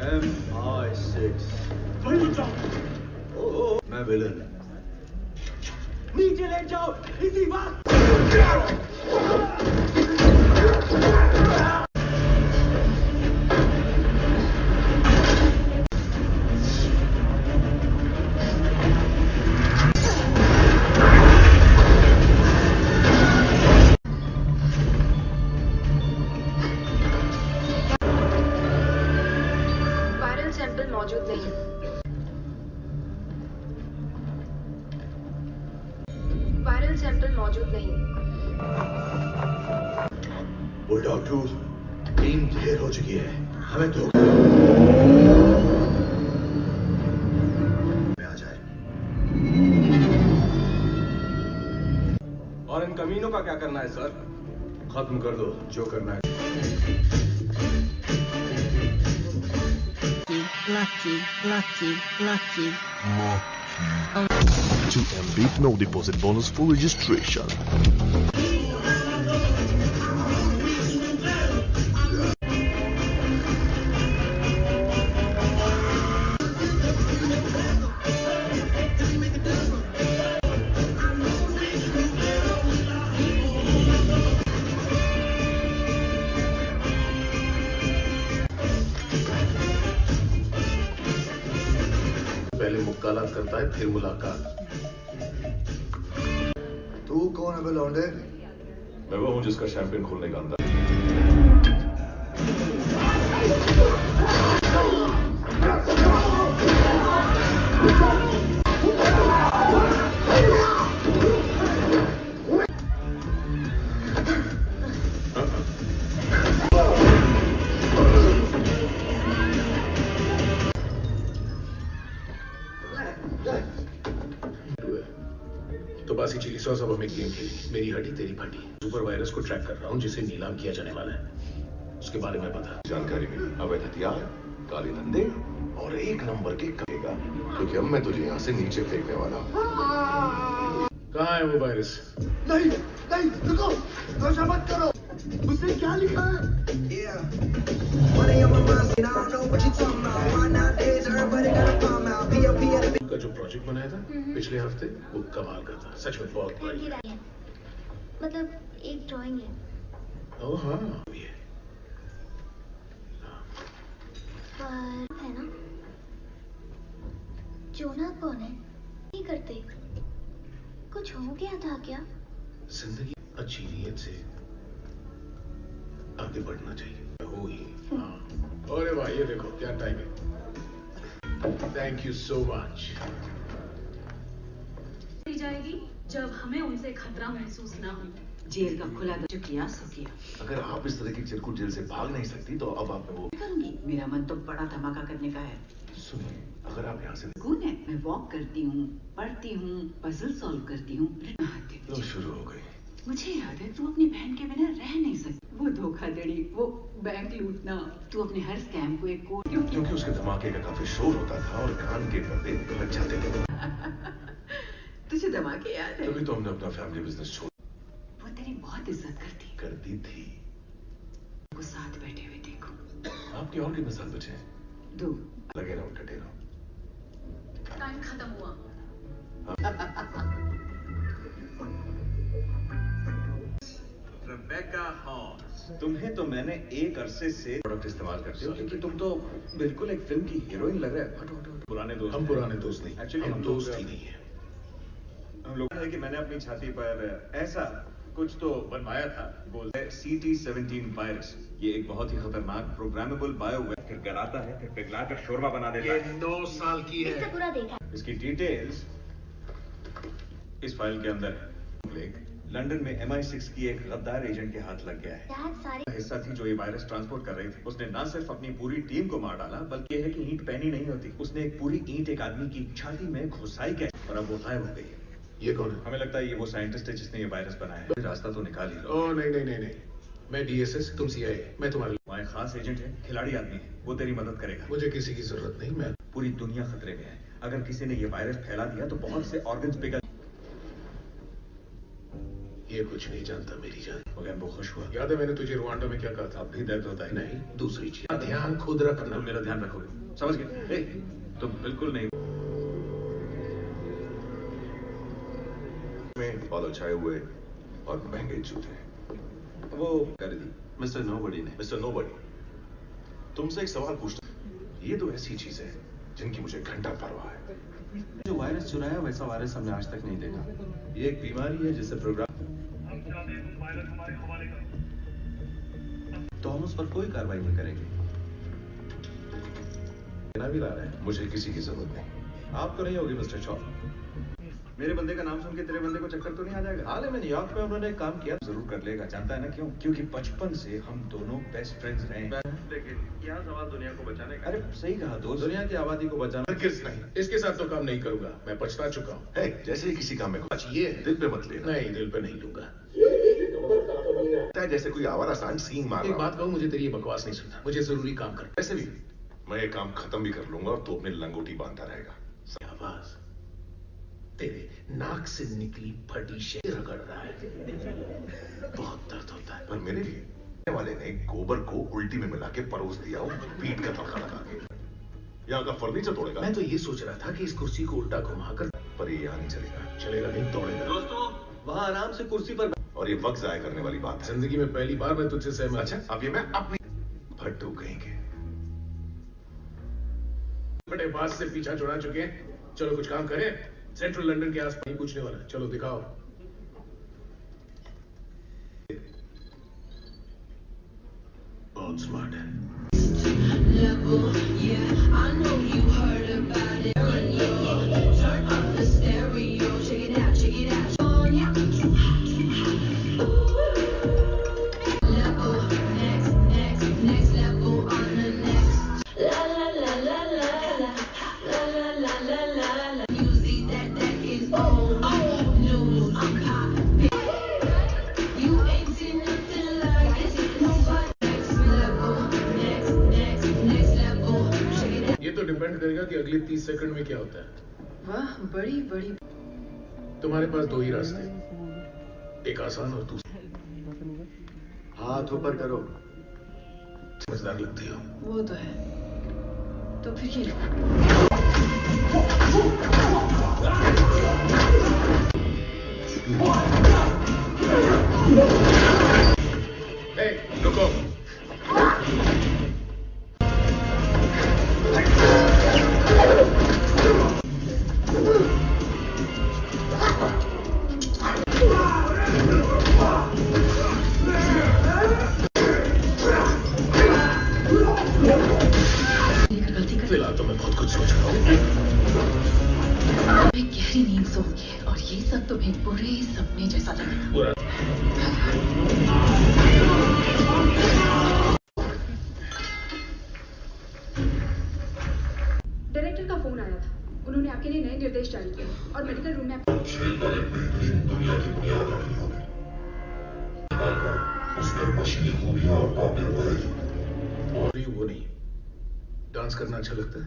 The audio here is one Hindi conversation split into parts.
MI6 वही बचाओ। मैं विलन। नीचे लेट जाओ इसी वक्त। सैंपल मौजूद नहीं। वायरल सैंपल मौजूद नहीं। बुलडॉग 2 टीम ढेर हो चुकी है, हमें तो में आ जाए। और इन कमीनों का क्या करना है सर? खत्म कर दो जो करना है। Lucky. To MB no deposit bonus for registration. पहले मुक्कालात करता है फिर मुलाकात। तू कौन है बे लौंडे? मैं वो हूं जिसका शैंपेन खोलने का अंदर। तो बासी चिली सॉस अब हमें गेम खेली। मेरी हड्डी तेरी फटी। सुपर वायरस को ट्रैक कर रहा हूँ जिसे नीलाम किया जाने वाला है। उसके बारे में पता जानकारी मिली, अवैध हथियार, काले धंधे और एक नंबर के करेगा, क्योंकि अब मैं तुझे यहाँ से नीचे फेंकने वाला हूँ। कहाँ है वो वायरस? नहीं नहीं रुको, नशा मत करो। उसने क्या लिखा है? का जो प्रोजेक्ट बनाया था पिछले हफ्ते वो कमाल का था, सच में बहुत बढ़िया। मतलब एक ड्राइंग है। ओह हाँ ये पर है ना, जोना कौन है? नहीं करते, कुछ हो गया था क्या? जिंदगी अच्छी नीयत से आगे बढ़ना चाहिए। हो ही हाँ। अरे भाई ये देखो क्या टाइम है। Thank you so much. जाएगी जब हमें उनसे खतरा महसूस ना हो। जेल का खुला जो किया सो किया। अगर आप इस तरह की चिरकुट जेल से भाग नहीं सकती तो अब आप वो करूंगी। मेरा मन तो बड़ा धमाका करने का है। सुनिए, अगर आप यहाँ से कौन है? मैं वॉक करती हूँ, पढ़ती हूँ, पजल सॉल्व करती हूँ। तो शुरू हो गई। मुझे याद है तू अपनी बहन के बिना रह नहीं सकती। वो धोखाधड़ी, वो बैंक लूटना, तू अपने हर स्कैम को एक कोड क्योंकि उसके धमाके का काफी शोर होता था और कान के पर्दे लग जाते थे। तुझे धमाके याद है? तभी तो हमने अपना फैमिली बिजनेस छोड़। वो तेरी बहुत इज्जत करती थी। वो साथ बैठे हुए देखो। आपके और कितने साल बचे हैं? 2। लगे रहो, डटे रहो। टाइम खत्म हुआ। रेबेका हॉर्स, तुम्हें तो मैंने एक अरसे से प्रोडक्ट इस्तेमाल करते हो, लेकिन तुम तो बिल्कुल एक फिल्म की हीरोइन लग रहे हो। हटो। पुराने दोस्त। हम पुराने दोस्त नहीं, एक्चुअली हम दोस्त ही नहीं है। हम लोग है कि मैंने अपनी छाती पर ऐसा कुछ तो बनवाया था, बोलते हैं CT17 वायरस। ये एक बहुत ही खतरनाक प्रोग्रामेबल बायोवेयर, फिर गलाता है, फिर पिघलाकर शोरबा बना देता है। 9 साल की है। इससे पूरा देखा। इसकी डिटेल्स इस फाइल के अंदर है। लंदन में MI6 की एक गद्दार एजेंट के हाथ लग गया है। सारी हिस्सा थी जो ये वायरस ट्रांसपोर्ट कर रही थी। उसने न सिर्फ अपनी पूरी टीम को मार डाला, बल्कि यह है कि ईंट पैनी नहीं होती, उसने एक पूरी ईंट एक आदमी की छाती में घुसाई के और अब वो गायब हो गई है। ये कौन है? हमें लगता है ये वो साइंटिस्ट है जिसने ये वायरस बनाया है। रास्ता तो निकाल ही लो। ओह नहीं। मैं DSS, तुम CIA। मैं तुम्हारे वहाँ खास एजेंट है, खिलाड़ी आदमी है, वो तेरी मदद करेगा। मुझे किसी की जरूरत नहीं। मैं पूरी दुनिया खतरे में है। अगर किसी ने ये वायरस फैला दिया तो बहुत से ऑर्गन्स पिघल। ये कुछ नहीं जानता मेरी जान। मगर वो खुश हुआ। याद है मैंने तुझे रुआंडा में क्या कहा था? अब भी दर्द होता है? नहीं, दूसरी चीज। ध्यान खुद रखना। तुम मेरा ध्यान रखोगे, समझ गए? तुम बिल्कुल नहीं। में बादल छाए हुए और महंगे जूते। वो कर दी मिस्टर नोबडी ने। मिस्टर नोबडी, तुमसे एक सवाल पूछता। ये तो ऐसी चीज है जिनकी मुझे घंटा परवाह है। जो वायरस चुराया वैसा वायरस हमने आज तक नहीं देखा। ये एक बीमारी है जिसे प्रोग्राम, तो हम उस पर कोई कार्रवाई नहीं करेंगे। लेना भी ला रहा है। मुझे किसी की जरूरत नहीं। आपको नहीं होगी मिस्टर शॉ। मेरे बंदे का नाम सुन के तेरे बंदे को चक्कर तो नहीं आ जाएगा? हाल ही में न्यूयॉर्क में उन्होंने एक काम किया, जरूर कर लेगा। जानता है ना क्यों? क्योंकि बचपन से हम दोनों बेस्ट फ्रेंड्स रहे हैं। लेकिन यहाँ सवाल दुनिया को बचाने का। अरे सही कहा दोस्त, दुनिया की आबादी को बचाना। किस नहीं, इसके साथ तो काम नहीं करूंगा। मैं पछता चुका हूँ। है जैसे ही किसी काम में कुछ ये है। दिल पे मत लेना। नहीं, दिल पे नहीं लूंगा। लगता है जैसे कोई आवारा सांड सींग मार एक रहा बात कहूँ, मुझे तेरी ये बकवास नहीं सुनना। मुझे जरूरी काम करना। वैसे भी मैं ये काम खत्म भी कर लूंगा और तू अपनी लंगोटी बांधता रहेगा। आवाज तेरे नाक से निकली फटी शे रगड़ रहा है। बहुत दर्द होता है। पर मेरे लिए वाले ने गोबर को उल्टी में मिला के परोस दिया और पीठ का तड़का लगा के यहाँ का फर्नीचर तोड़ेगा। मैं तो ये सोच रहा था कि इस कुर्सी को उल्टा घुमाकर, पर ये यहाँ नहीं चलेगा। चलेगा नहीं, तोड़ेगा। दोस्तों वहां आराम से कुर्सी पर। और ये वक्त जाया करने वाली बात है। जिंदगी में पहली बार मैं तुझसे सहमत। अच्छा, अब ये मैं अपनी भट्टू कहेंगे। बड़े बात से पीछा छुड़ा चुके हैं। चलो कुछ काम करें। सेंट्रल लंदन के आसपास नहीं पूछने वाला। चलो दिखाओ। बहुत स्मार्ट है। डिपेंड करेगा कि अगले 30 सेकंड में क्या होता है। वाह, बड़ी बड़ी। तुम्हारे पास दो ही रास्ते, एक आसान और दूसरा। हाथ ऊपर करो। समझदार लगती हो। वो तो है। तो फिर ये रुको। फिलहाल तो मैं बहुत कुछ सोच रहा हूँ। मैं गहरी नींद सोऊंगी और ये सब तुम्हें बुरे सपने जैसा लगेगा। डायरेक्टर का फोन आया था। उन्होंने आपके लिए नए निर्देश जारी किए और मेडिकल रूम में वो नहीं, डांस करना अच्छा लगता है।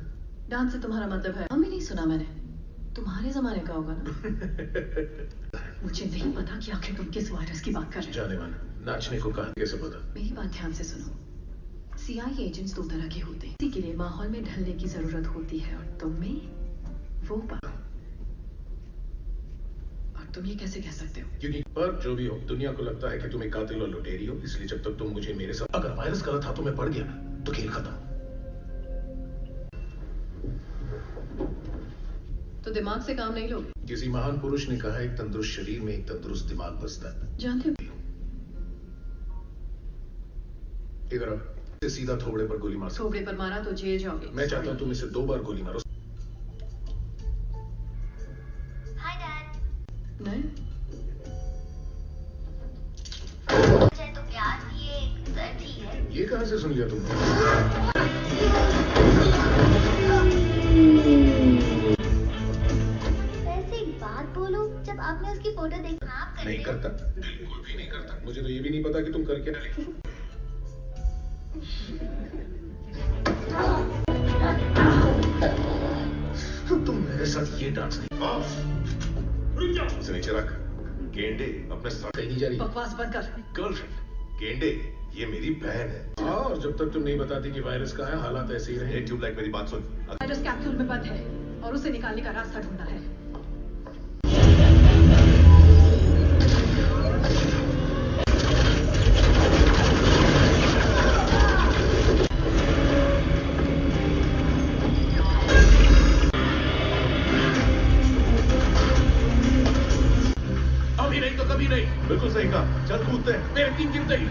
डांस से तुम्हारा मतलब है? हम भी नहीं सुना मैंने। तुम्हारे जमाने का होगा ना। मुझे नहीं पता कि आखिर तुम किस वायरस की बात कर रहे हो। जाने माना, नाचने को कहा, कैसे पता? मेरी बात ध्यान से सुनो। सीआईए एजेंट्स दो तरह के होते हैं। किसी के लिए माहौल में ढलने की जरूरत होती है और तुम में वो बात। और तुम ये कैसे कह सकते हो? क्योंकि पर जो भी हो, दुनिया को लगता है कि तुम एक कातिल और लुटेरी हो। इसलिए जब तक तुम मुझे मेरे साथ, अगर वायरस गलत हाथों में पड़ गया ना तो खेल खत्म। तो दिमाग से काम नहीं लोगे? किसी महान पुरुष ने कहा, एक तंदुरुस्त शरीर में एक तंदुरुस्त दिमाग बसता है। जानते हो? इधर अब सीधा थोबड़े पर गोली मार सकते। थोबड़े पर मारा तो जेल जाओगे। मैं चाहता हूं तुम इसे 2 बार गोली मारो। Hi dad. नहीं? चाहे तो क्या ये दर्द ही है। ये कहां से सुन लिया तुमने? ऐसी बात बोलो जब आपने उसकी फोटो देखी। आप नहीं करता, बिल्कुल भी नहीं करता। मुझे तो ये भी नहीं पता कि तुम कर क्या रहे। तुम मेरे साथ ये डांस नहीं। इसे नीचे रख। गेंडे अपने साथ कहीं नहीं जा रही। बकवास बंद कर। गर्लफ्रेंड गेंडे, ये मेरी बहन है। हाँ, और जब तक तुम नहीं बताती कि वायरस कहाँ है, हालात ऐसे ही रहे। ट्यूबलाइट मेरी बात सुन। वायरस कैप्सूल में बंद है और उसे निकालने का रास्ता ढूंढना है। अभी नहीं तो कभी नहीं। बिल्कुल सही कहा, चल कूदते हैं। मेरे 3 गिनते ही।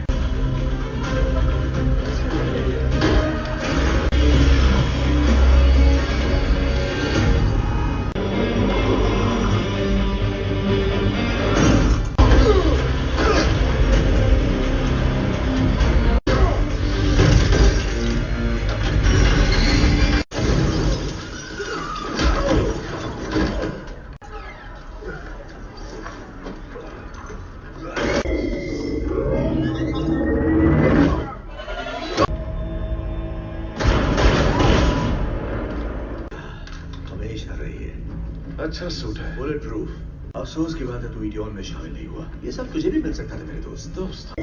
अच्छा सूट है, बुलेट प्रूफ। अफसोस की बात है तू इडियन में शामिल नहीं हुआ। ये सब तुझे भी मिल सकता था मेरे दोस्त।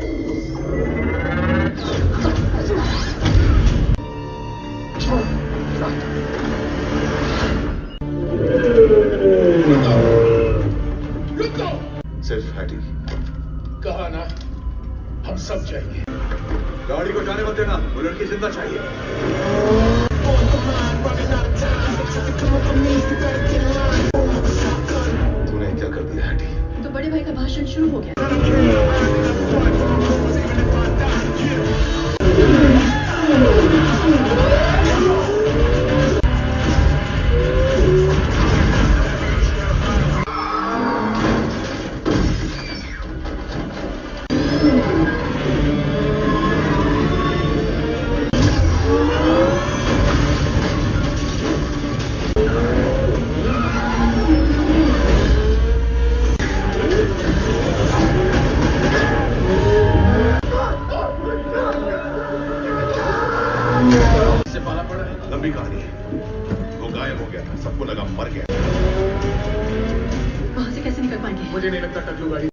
सिर्फ हैटी। कहा ना, हम सब जाएंगे। गाड़ी को जाने मत देना, वो लड़की जिंदा चाहिए। तूने क्या कर दिया हैटी? तो बड़े भाई का भाषण शुरू हो गया। लंबी कहानी है। वो गायब हो गया था, सबको लगा मर गया। वहां से कैसे निकल पाएंगे? मुझे नहीं लगता टकलू गाड़ी।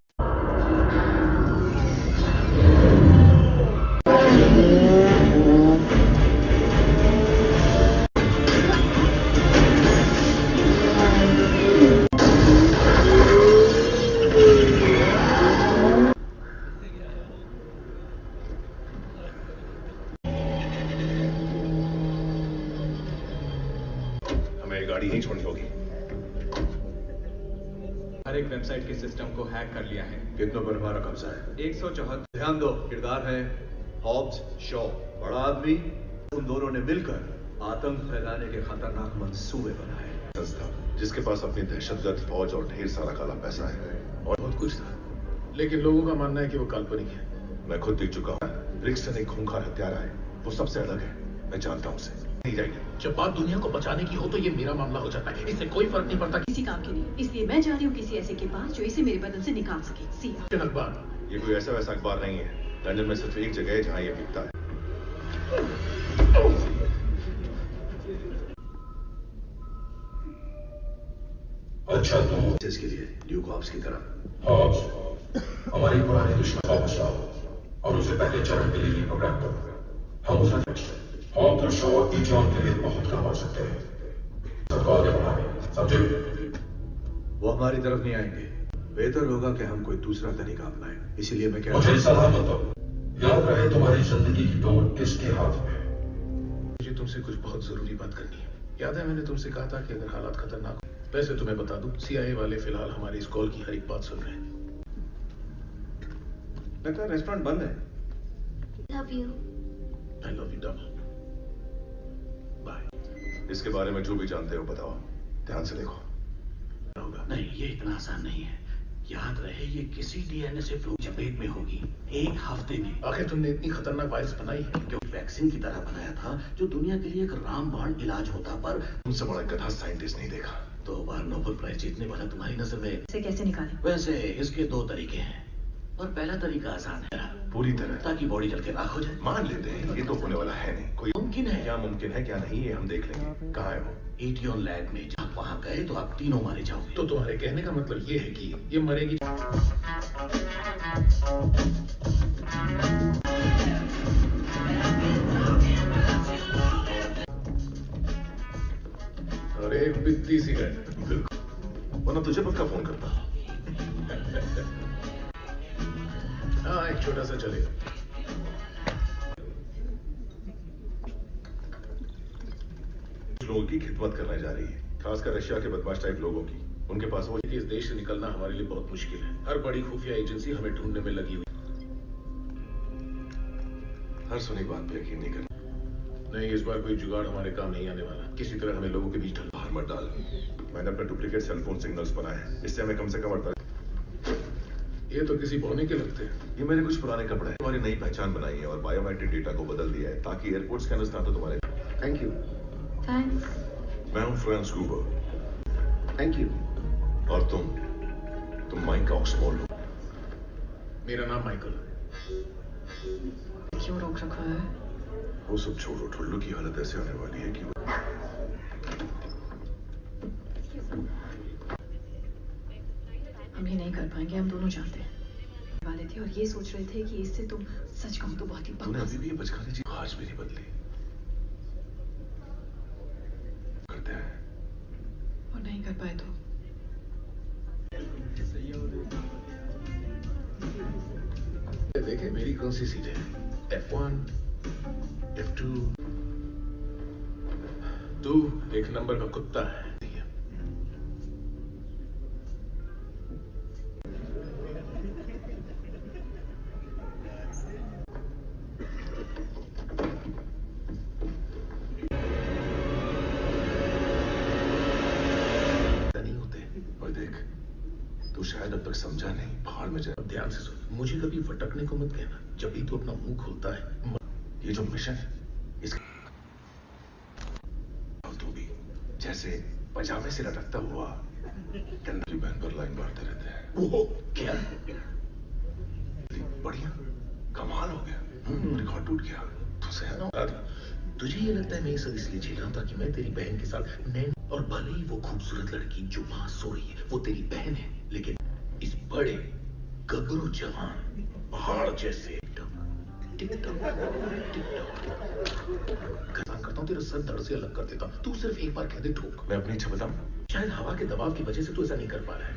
गाड़ी नहीं छोड़नी होगी। हर एक वेबसाइट के सिस्टम को हैक कर लिया है। कितनों पर हमारा कब्जा है? 174। ध्यान दो, किरदार है हॉब्स शॉ, बड़ा आदमी। उन दोनों ने मिलकर आतंक फैलाने के खतरनाक मंसूबे बनाए। संस्था जिसके पास अपनी दहशतगर्द फौज और ढेर सारा काला पैसा है और बहुत कुछ था, लेकिन लोगों का मानना है कि वो काल्पनिक है। मैं खुद देख चुका हूँ। ब्रिक्सन एक खूंखार हत्यारा है, वो सबसे अलग है। मैं जानता हूँ उसे। नहीं जाएगी। जब बात दुनिया को बचाने की हो तो ये मेरा मामला हो जाता है, इससे कोई फर्क नहीं पड़ता। किसी काम के नहीं, इसलिए मैं जा रही हूँ किसी ऐसे के पास जो इसे मेरे बदन से निकाल सके। सिया अखबार ये कोई ऐसा वैसा अखबार नहीं है। लंदन में सिर्फ एक जगह है जहाँ ये बिकता है। अच्छा तो इसके लिए ड्यूक हॉब्स की तरह हॉब्स हमारी पुरानी दुश्मन को बचाओ और उसे पहले चरण के लिए प्रोग्राम करो। हम उसे हॉब्स और शॉ इजॉन के लिए बहुत काम आ सकते हैं। सबको आगे बढ़ाएं, समझे? वो हमारी तरफ नहीं आएंगे। बेहतर होगा कि हम कोई दूसरा तरीका अपनाएं। इसीलिए मैं मुझे सलाह मत दो। याद रहे तुम्हारी जिंदगी की डोर किसके हाथ में? मुझे तुमसे कुछ बहुत जरूरी बात करनी है। याद है मैंने तुमसे कहा था कि अगर हालात खतरनाक हो। वैसे तुम्हें बता दूं, CIA वाले फिलहाल हमारी इस कॉल की हर एक बात सुन रहे हैं। लगता है रेस्टोरेंट बंद है। Love you. I love you double. Bye. इसके बारे में जो भी जानते हो बताओ। ध्यान से देखो। होगा नहीं, ये इतना आसान नहीं है। याद रहे ये किसी DNA से फ्लू चपेट में होगी 1 हफ्ते में। आखिर तुमने इतनी खतरनाक वायरस बनाई है क्योंकि वैक्सीन की तरह बनाया था जो दुनिया के लिए एक रामबाण इलाज होता, पर तुमसे बड़ा गधा साइंटिस्ट नहीं देखा। 2 बार नोबेल प्राइज जीतने वाला तुम्हारी नजर में इसे कैसे निकालें? वैसे इसके 2 तरीके हैं और पहला तरीका आसान है। पूरी तरह, ताकि बॉडी जल के राख हो जाए। मान लेते हैं ये तो होने वाला है नहीं। कोई मुमकिन है। क्या मुमकिन है क्या नहीं ये हम देख लेंगे। कहाँ है वो? ईटीओन लैब में। आप वहां गए तो आप तीनों मारे जाओगे। तो तुम्हारे कहने का मतलब ये है कि ये मरेगी। और एक बित्ती सिगरेट। बिल्कुल, वरना तुझे पक्का फोन करता। हाँ, एक छोटा सा चलेगा। लोगों की खिदमत करने जा रही है, खासकर रशिया के बदमाश टाइप लोगों की। उनके पास वो इस देश से निकलना हमारे लिए बहुत मुश्किल है। हर बड़ी खुफिया एजेंसी हमें ढूंढने में लगी हुई। हर सुनी बात पे यकीन नहीं करना। नहीं, इस बार कोई जुगाड़ हमारे काम नहीं आने वाला। किसी तरह हमें लोगों के बीच ढल। बाहर मत डाल। मैंने अपने डुप्लीकेट सेलफोन सिग्नल्स बनाए हैं, इससे हमें कम से कम 48। ये तो किसी बौने के लगते हैं। ये मेरे कुछ पुराने कपड़े हैं। हमारी नई पहचान बनाई है और बायोमेट्रिक डेटा को बदल दिया है ताकि एयरपोर्ट स्कैनर्स ना तो तुम्हारे। Thank you. थैंक्स। मैं हूँ फ्रांस गूबर। Thank you. और तुम माइक ऑक्सफोर्ड हो। मेरा नाम माइकल। क्यों रोक रखा है? वो सब छोड़ो, ठुल्लू की हालत ऐसे होने वाली है कि हम ये नहीं कर पाएंगे, हम दोनों जानते हैं। वाले थे और ये सोच रहे थे कि इससे तुम सच कहूं तो बहुत ही तूने अभी भी ये बचकाने की आज भी नहीं बदली। करते हैं और नहीं कर पाए तो देखे मेरी कौन सी सीट है? F1, F2। तू एक नंबर का कुत्ता है। नहीं होते। और देख, तू शायद अब तक समझा नहीं, पहाड़ में जा। अब ध्यान से सुन, मुझे कभी भटकने को मत कहना। जब भी तू अपना मुंह खोलता है, ये जो मिशन है इसका तू भी जैसे पजामे से लटकता हुआ गंदा की बहन पर लाइन मारते रहते हैं। वो क्या? बढ़िया, कमाल हो गया। रिकॉर्ड टूट गया। तुझे ये लगता है मैं ये सब इसलिए झेल रहा हूं ताकि मैं तेरी बहन के साथ नैन, और भले ही वो खूबसूरत लड़की जो वहां सो रही है वो तेरी बहन है, लेकिन इस बड़े गबरू जवान पहाड़ जैसे टिकटॉक करता हूँ, तेरा सर धड़ से अलग कर देता हूँ। तू सिर्फ एक बार कह दे ठोक। मैं अपनी इच्छा बताऊं? शायद हवा के दबाव की वजह से तू ऐसा नहीं कर पा रहा है।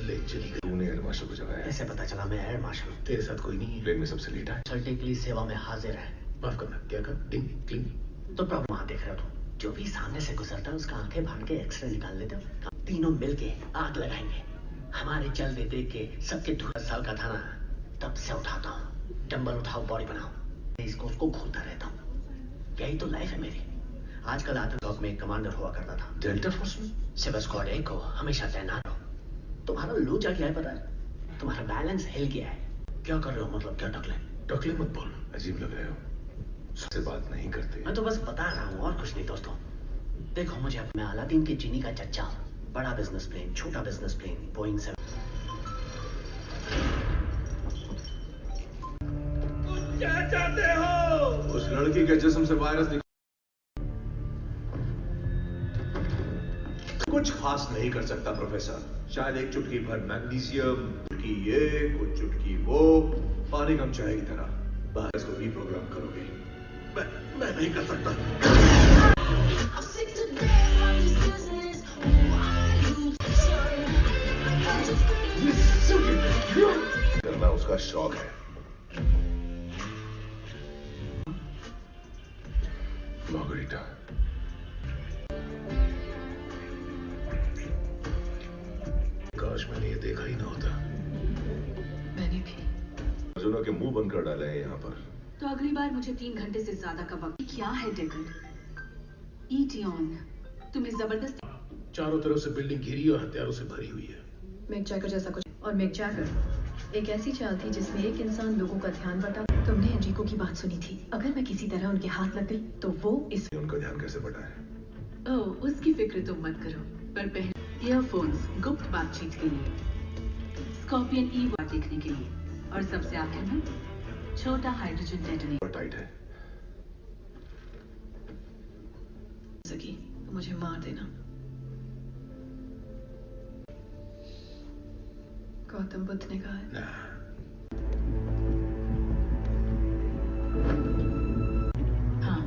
ले चली गई। तूने एयर मार्शल को जगाया। कैसे पता चला मैं एयर मार्शल? तेरे साथ कोई नहीं है। प्लेन में सबसे लीटा है। चलने के लिए सेवा में हाजिर है। माफ करना, क्या कर? टिंग क्लिंग। तो प्रॉब्लम वहां देख रहा था। जो भी सामने से गुजरता है उसका आंखें फाड़ के एक्सरे निकाल लेते हो। तीनों मिलके आग लगाएंगे। हमारे चलते देख के सबके 10 साल का था ना, तब से उठाता हूँ। डंबल उठाओ, बॉडी बनाओ, इसको उसको घूरता रहता हूँ। यही तो लाइफ है मेरी। आजकल आतंकवाद में एक कमांडर हुआ करता था डेल्टा फोर्स में। सिविल स्क्वाड ए को हमेशा तैनात हो। तुम्हारा लोचा क्या है पता है? तुम्हारा बैलेंस हिल गया है। क्या कर रहे हो? मतलब क्या टकले? टकले मत बोल। अजीब लग रहे हो, सबसे बात नहीं करते। मैं तो बस बता रहा हूँ और कुछ नहीं दोस्तों। देखो मुझे मैं अलादीन की चीनी का चच्चा हूँ। बड़ा बिजनेस प्लेन, छोटा बिजनेस प्लेन, बोइंग से। क्या चाहते हो? उस लड़की के जिस्म से वायरस कुछ खास नहीं कर सकता प्रोफेसर। शायद एक चुटकी भर मैग्नीशियम, चुटकी ये, कुछ चुटकी वो, पानी कम चाय की तरह। वायरस को रीप्रोग्राम करोगे। मैं नहीं कर सकता। करना उसका शौक है। मार्गरीटा, काश मैंने ये देखा ही ना होता। मैंने भी। अर्जुनों के मुंह बंद कर डाले हैं यहाँ पर। तो अगली बार मुझे 3 घंटे से ज्यादा का वक्त। क्या है डेकन? ईटियन, तुम्हें जबरदस्त। चारों तरफ से बिल्डिंग घिरी और हथियारों से भरी हुई है। मिक जैगर जैसा कुछ। और मिक जैगर एक ऐसी चाल थी जिसमें एक इंसान लोगों का ध्यान बटा। तुमने एनरिको की बात सुनी थी। अगर मैं किसी तरह उनके हाथ लग गई तो वो इस। उनका ध्यान कैसे बटा है? ओह, उसकी फिक्र तुम मत करो। पर पहले ईयरफोन्स गुप्त बातचीत के लिए, स्कॉर्पियन ई देखने के लिए, और सबसे आखिर में छोटा हाइड्रोजन डेटोनेटर। टाइट है। सकी तो मुझे मार देना। गौतम बुद्ध ने कहा है। हाँ।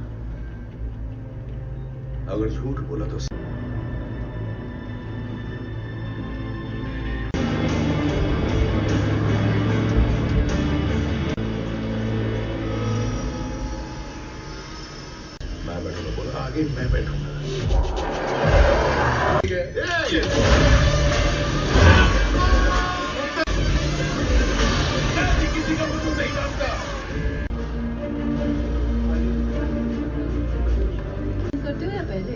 अगर झूठ बोला तो मैं बैठूंगा। बोला आगे मैं बैठूंगा। किसी का कुछ नहीं मानता। करते हो या पहले?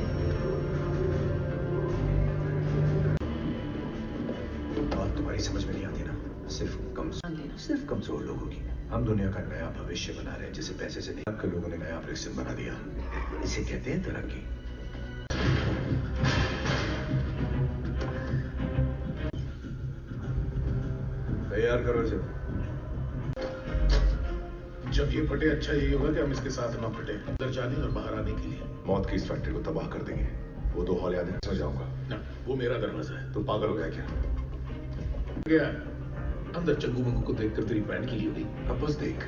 बात तुम्हारी समझ में नहीं आती ना। सिर्फ कमजोर लोगों की। हम दुनिया का नया भविष्य बना रहे हैं जिसे पैसे से नहीं, आपके लोगों ने नया प्रेसिडेंट बना दिया। इसे कहते हैं तरक्की। तैयार करो इसे। जब ये फटे अच्छा यही होगा कि हम इसके साथ ना फटे। अंदर जाने और बाहर आने के लिए मौत की इस फैक्ट्री को तबाह कर देंगे। वो 2 हॉल याद है, समझ जाऊंगा ना। वो मेरा दरवाजा है। तुम पागल हो गया क्या? गया अंदर चंगू मंगू को देखकर तेरी पैंट की हुई। अब बस देख।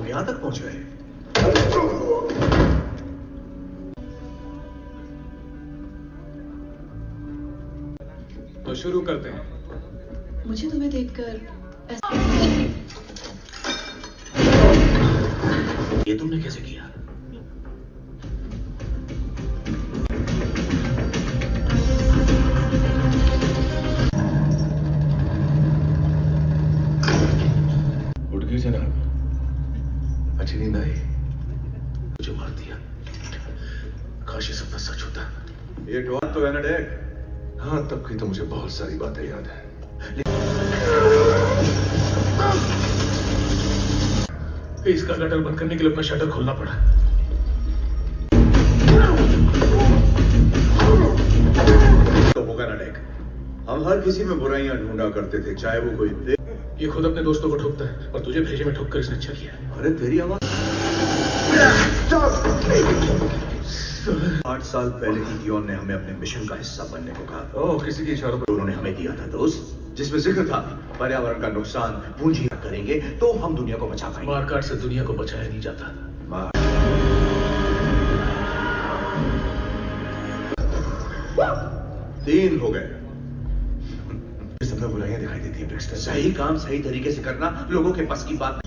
यहां तक पहुंच गए। तो शुरू करते हैं। मुझे तुम्हें देखकर ये तुमने कैसे किया? उठ गई जनाब। अच्छी नींद आई। मुझे मार दिया। काश ये सपना सच होता। ये टॉन तो है ना डेक? हाँ, तब की तो मुझे बहुत सारी बातें याद है। इसका गटर बंद करने के लिए अपना शटर खोलना पड़ा। तो होगा ना डेक। हम हर किसी में बुराइयां ढूंढा करते थे, चाहे वो कोई। ये खुद अपने दोस्तों को ठोकता है और तुझे भेजे में ठोक कर इसने अच्छा किया। अरे तेरी आवाज 8 साल पहले इडियन ने हमें अपने मिशन का हिस्सा बनने को कहा। ओह, किसी की इशारों पर उन्होंने हमें दिया था दोस्त, जिसमें जिक्र था पर्यावरण का नुकसान पूंजी करेंगे तो हम दुनिया को बचा पाएंगे। मारकाट से दुनिया को बचाया नहीं जाता। 3 हो गए। सब में बुराइयां दिखाई देती है ब्रिक्स्टर। सही काम सही तरीके से करना लोगों के बस की बात।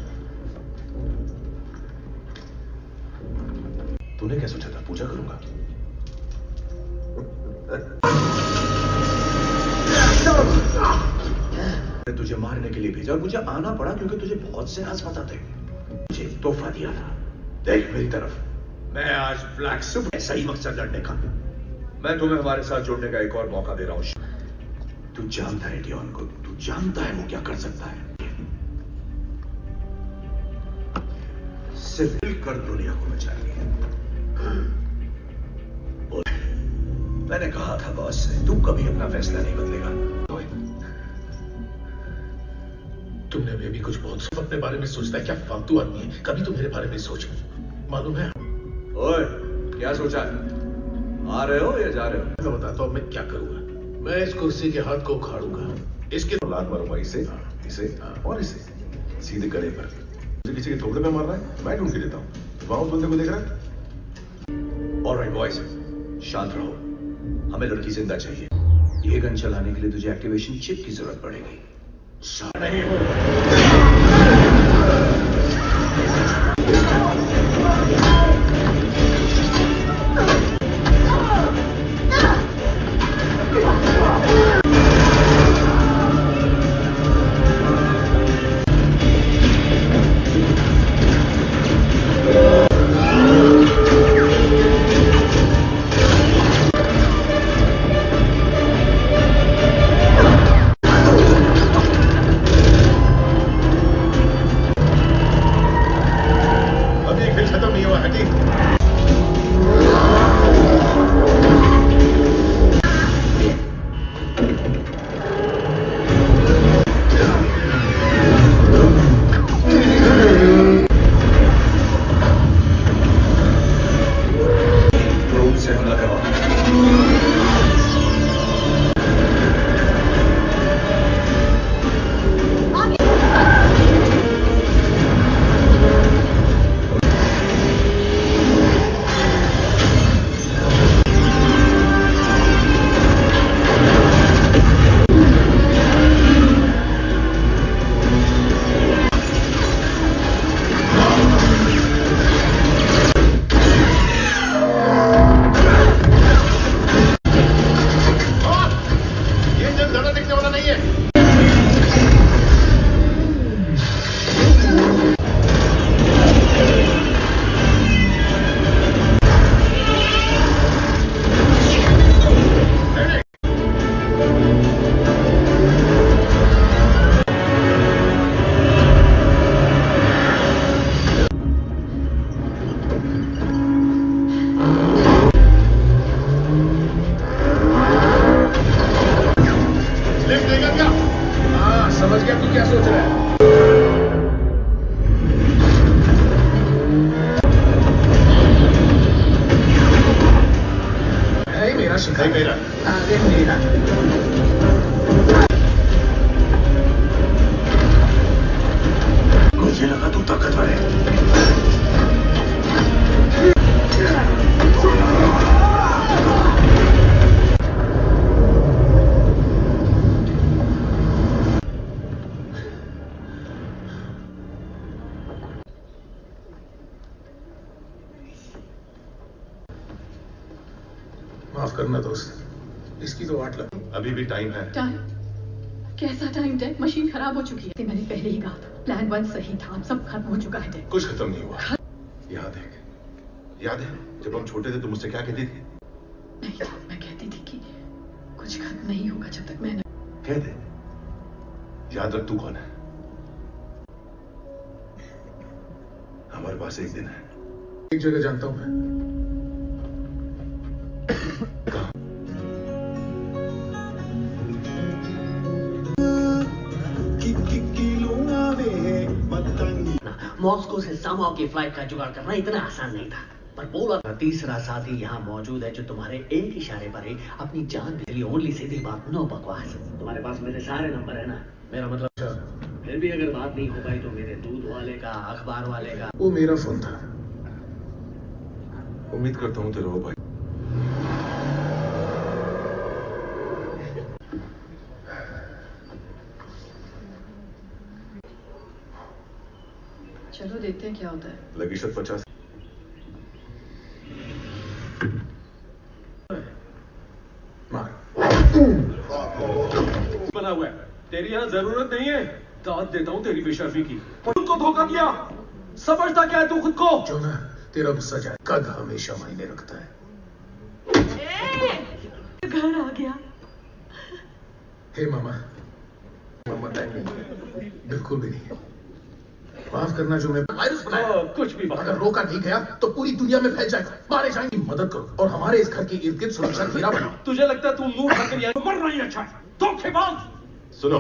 तूने क्या सोचा था? पूजा करूंगा? तुझे मारने के लिए भेजा और मुझे आना पड़ा क्योंकि तुझे बहुत से राज पता थे। मुझे तोहफा दिया था। देख मेरी तरफ, मैं आज ब्लैक सुपर सही मकसद लड़ने का। मैं तुम्हें हमारे साथ जोड़ने का एक और मौका दे रहा हूं। तू जानता है डियोन को, तू जानता है वो क्या कर सकता है। सिर्फ मिलकर दुनिया को बचाएंगे। मैंने कहा था बॉस से, तू कभी अपना फैसला नहीं बदलेगा। तुमने अभी कुछ बहुत अपने बारे में सोचता है। क्या फालतू आदमी है। कभी तो मेरे बारे में सोच। मालूम है? ओए, क्या सोचा है? आ रहे हो या जा रहे हो? मैं बताता हूं मैं क्या करूंगा। मैं इस कुर्सी के हाथ को उखाड़ूंगा, इसके लात मारूंगा, इसे और इसे सीधे गले पर। मुझे किसी के थोबड़े में मार रहा है, मैं ढूंढ के देता हूं। वहां उस बंदे को देख रहा है? ऑलराइट बॉयज, शांत रहो। हमें लड़की जिंदा चाहिए। ये गन चलाने के लिए तुझे एक्टिवेशन चिप की जरूरत पड़ेगी। नहीं हो। मुझे लगा तू ताकतवर है। माफ करना दोस्त, इसकी तो वाट लग। अभी भी टाइम है। टाइम? कैसा टाइम डेक? मशीन खराब हो चुकी है। मैंने पहले ही कहा था, प्लान 1 सही था, अब सब खत्म हो चुका है डेक। कुछ खत्म नहीं हुआ। याद है जब हम छोटे थे तो मुझसे क्या कहती थी? नहीं, मैं कहती थी कि कुछ खत्म नहीं होगा जब तक मैं कह दे, याद रख तू कौन है। हमारे पास एक दिन है। एक जगह जानता हूं मैं। मॉस्को से सामाओ की फ्लाइट का जुगाड़ करना इतना आसान नहीं था, पर बोला था तीसरा साथी यहाँ मौजूद है जो तुम्हारे एक इशारे पर ही अपनी जान दे ली। ओनली सीधी बात, नो बकवास। तुम्हारे पास मेरे सारे नंबर है ना? मेरा मतलब फिर भी अगर बात नहीं हो पाई तो मेरे दूध वाले का, अखबार वाले का। वो मेरा फोन था। उम्मीद करता हूँ तेरे वो भाई। चलो देखते हैं क्या होता है। लगी 50 बना हुआ है। तेरी यहाँ जरूरत नहीं है। दाद देता हूँ तेरी बेशर्मी की। खुद को धोखा दिया। समझता क्या है तू खुद को? जो ना तेरा गुस्सा जाए, कद हमेशा मायने रखता है। घर आ गया। हे मामा, मामा टाइम नहीं, बिल्कुल भी नहीं। माफ करना जो मैं वायरस बनाया। कुछ भी अगर रोका नहीं गया तो पूरी दुनिया में फैल जाएगा। मारे जाएंगे। मदद करो और हमारे इस घर के इर्द गिर्द सुरक्षा घेरा बनाओ। तुझे लगता है तू मुंह खाकर यहाँ मरना ही अच्छा है? धोखेबाज। सुनो,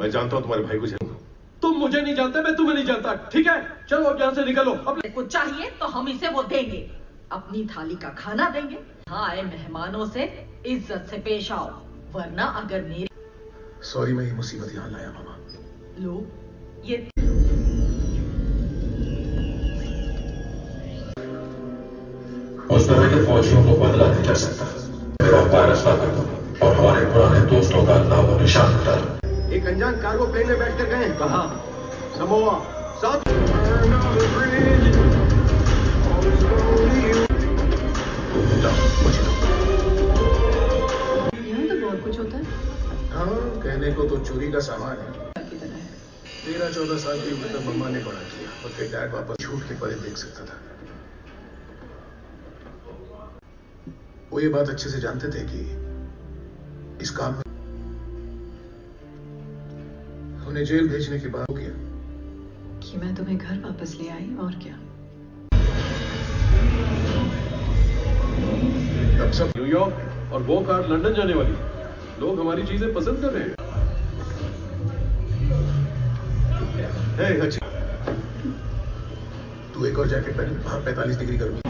मैं जानता हूँ तुम्हारे भाई को जानूंगा। तुम मुझे नहीं जानते, मैं तुम्हें नहीं जानता। ठीक है, चलो अब यहाँ से निकलो। अपने को चाहिए तो हम इसे वो देंगे। अपनी थाली का खाना देंगे। हाँ, आए मेहमानों से इज्जत से पेश आओ, वरना अगर मेरी। सॉरी, मैं ये मुसीबत यहाँ लाया मामा। लो ये। उस तरह के फौजियों को बदला नहीं जा सकता। मेरा वायरस ला कर दो और हमारे पुराने का नाम और निशान बता। एक अनजान कार्गो प्लेन में बैठकर गए। कहा? Samoa south. यहाँ तो बहुत कुछ होता है। हाँ, कहने को तो चोरी का सामान है। 13-14 साल की उम्र तक मम्मा ने बड़ा किया और फिर डैड वापस झूठ के परे देख सकता था। वो ये बात अच्छे से जानते थे कि इस काम में उन्हें जेल भेजने के बाद हो गया कि मैं तुम्हें घर वापस ले आई और क्या। अब सब न्यूयॉर्क और वो कार लंदन जाने वाली। लोग हमारी चीजें पसंद कर रहे हैं। अच्छा, तू एक और जैकेट पहन, बाहर 45 डिग्री गर्मी।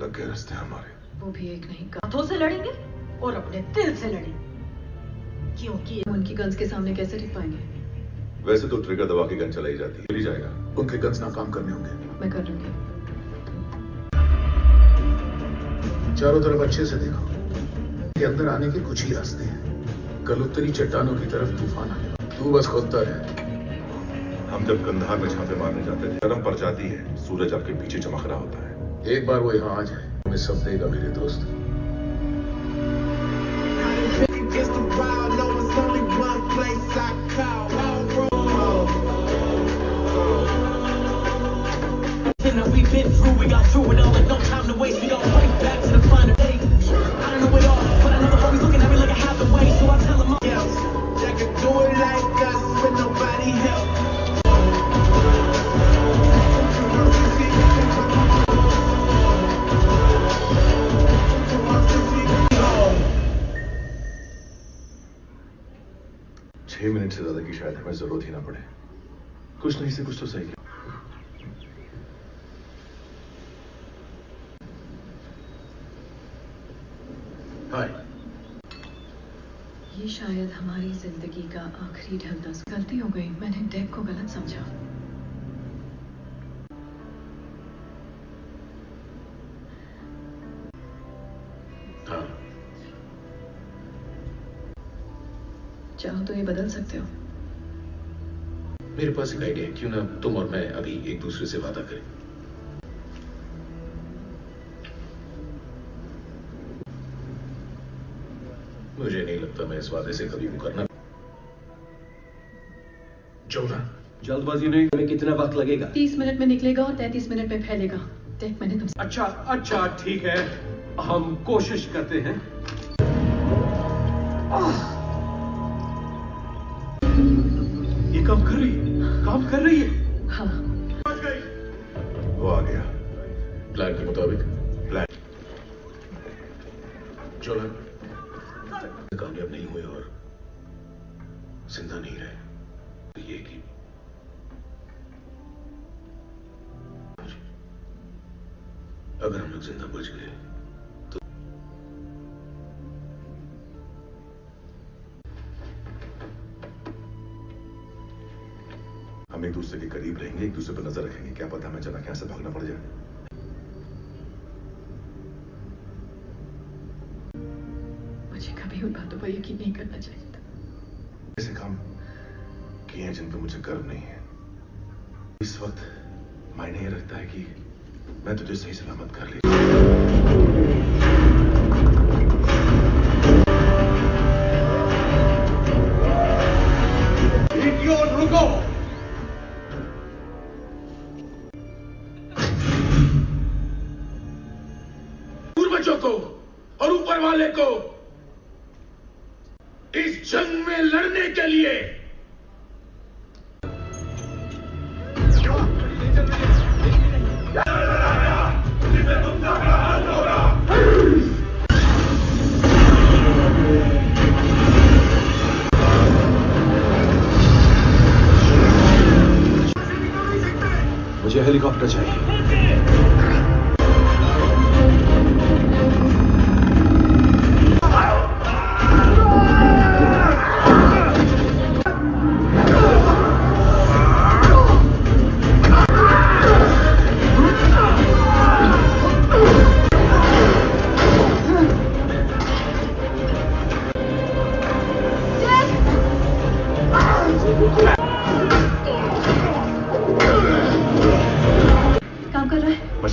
लग गए रास्ते हमारे। वो भी एक नहीं, हाथों से लड़ेंगे और अपने दिल से लड़ेंगे, क्योंकि उनकी गन्स के सामने कैसे टिक पाएंगे? वैसे तो ट्रिगर दबा के गन चलाई जाती है, चली जाएगा। उनके गन्स नाकाम करने होंगे। मैं कर लूंगी। चारों तरफ अच्छे से देखो, के अंदर आने के कुछ ही रास्ते हैं। कल उत्तरी चट्टानों की तरफ तूफान आने वाला। तू बस खोदता रहे। हम जब कंधार में छापे मारने जाते थे, गर्म पड़ जाती है, सूरज आपके पीछे चमक रहा होता है। एक बार वो यहाँ आ जाए, हमें सब देगा मेरे दोस्त। We've been through, we got through it all, like no time to waste. We gon' fight back to the final day. I don't know it all, but I know the homies looking at me like I have the way, so I tell them all else. They can do it like us with nobody help. छह मिनट से ज्यादा की शायद हमें जरूरत ही ना पड़े। कुछ नहीं से कुछ तो सही। हाय। ये शायद हमारी जिंदगी का आखिरी ढल था। गलती हो गई, मैंने डेक को गलत समझा। हाँ। चाहो तो ये बदल सकते हो। मेरे पास एक आइडिया है, क्यों ना तुम और मैं अभी एक दूसरे से वादा करें। मुझे नहीं लगता मैं इस वादे से कभी मुकरना। जोना, जल्दबाजी नहीं। में कितना वक्त लगेगा? 30 मिनट में निकलेगा और 33 मिनट में फैलेगा। डेक मैंने तुमसे। अच्छा ठीक है, हम कोशिश करते हैं। ये काम कर रही है। हाँ। वो आ गया। प्लान के मुताबिक। प्लान। जोना कामयाब नहीं हुए और जिंदा नहीं रहे, तो ये कि अगर हम लोग जिंदा बच गए तो हम एक दूसरे के करीब रहेंगे, एक दूसरे पर नजर रखेंगे। क्या पता हमें अचानक यहाँ से भागना पड़ जाए। मुझे कभी उन बातों पर यकीन नहीं करना चाहिए था। ऐसे काम किए हैं जिन पर मुझे गर्व नहीं है। इस वक्त मायने ये रखता है कि मैं तुझे सही सलामत कर ली। रुको। पूर्वजों को और ऊपर वाले को इस जंग में लड़ने के लिए मुझे हेलीकॉप्टर चाहिए।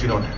इन्होंने।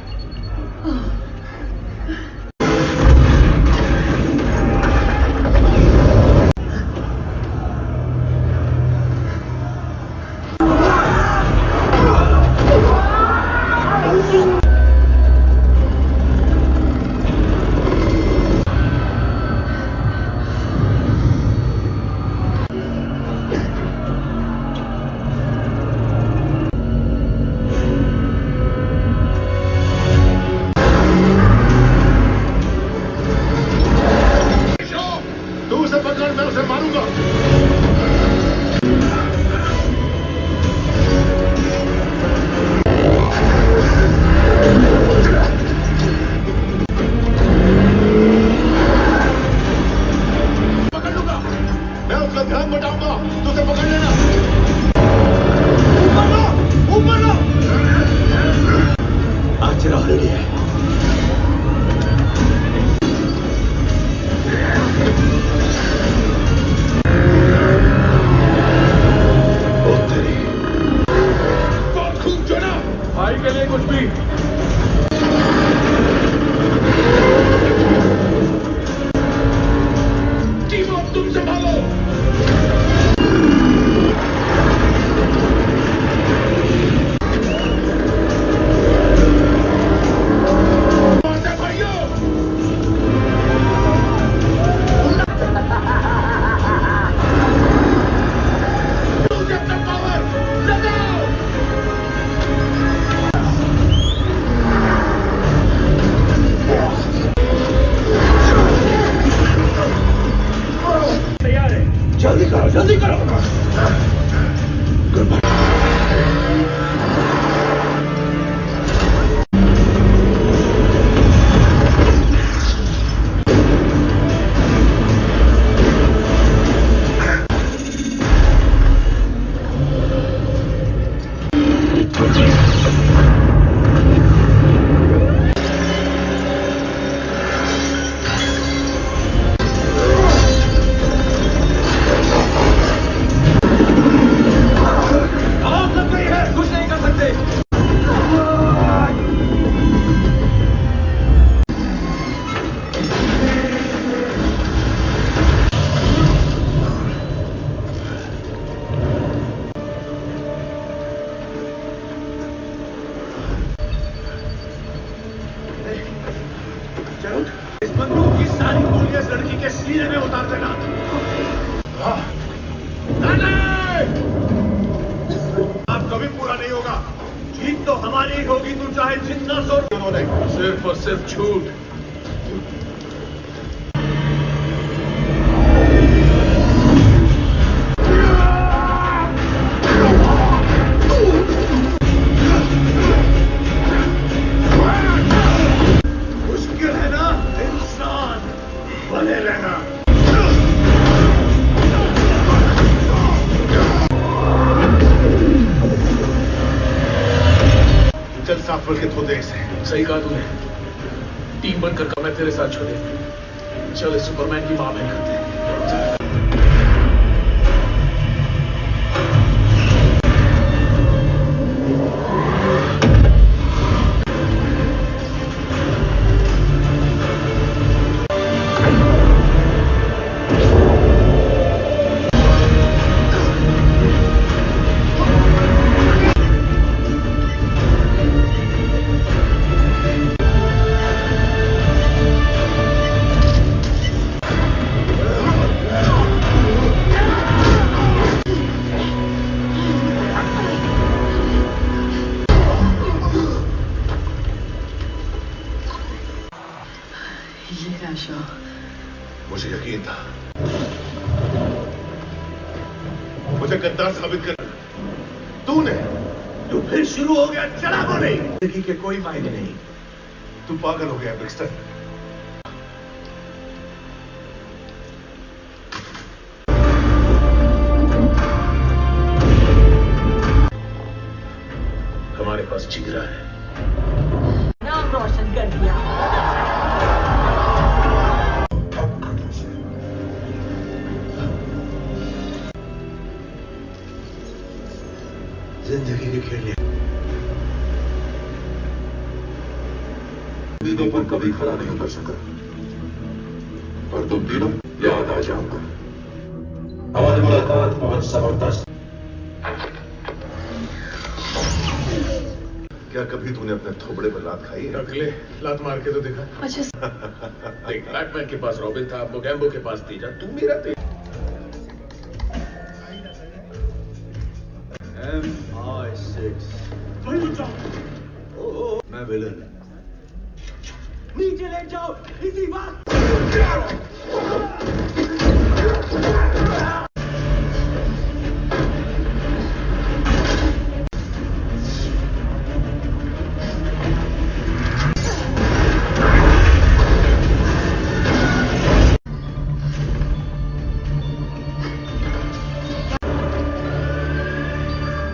सही कहा तूने, टीम बनकर मैं तेरे साथ छोड़े। चल सुपरमैन की मां बहन करते हैं। मुझे यकीन था, मुझे गद्दार साबित कर तूने। तू फिर शुरू हो गया, चला बोले। जिंदगी के कोई मायने नहीं। तू पागल हो गया ब्रिक्सटन। हमारे पास जिगरा है। नाम रोशन कर दिया। जिंदगी के खेल उम्मीदों पर कभी खरा नहीं कर सका, पर तुम तीनों याद आ जाऊंगा। हमारी मुलाकात बहुत जबरदस्त। क्या कभी तूने अपने थोबड़े पर लात खाई है? अगले लात मार के तो देखा। अच्छा देख, बैटमैन के पास रॉबिन था, मोगैम्बो के पास तेजा, तू मेरा तेज। MI6 मैं विलन। नीचे ले जाओ इसी वक्त।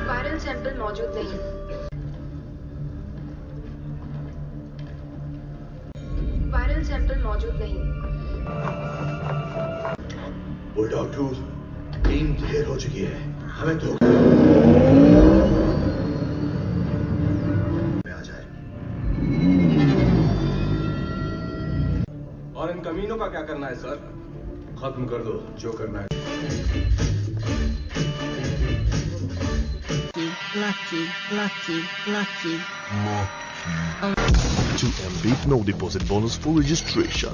वायरल सैंपल मौजूद नहीं। वायरल सैंपल मौजूद नहीं। बुलडॉग 2 टीम ढेर हो चुकी है, हमें तो आ जाए। और इन कमीनों का क्या करना है सर? खत्म कर दो जो करना है। Lucky. 2 MB no deposit bonus for registration.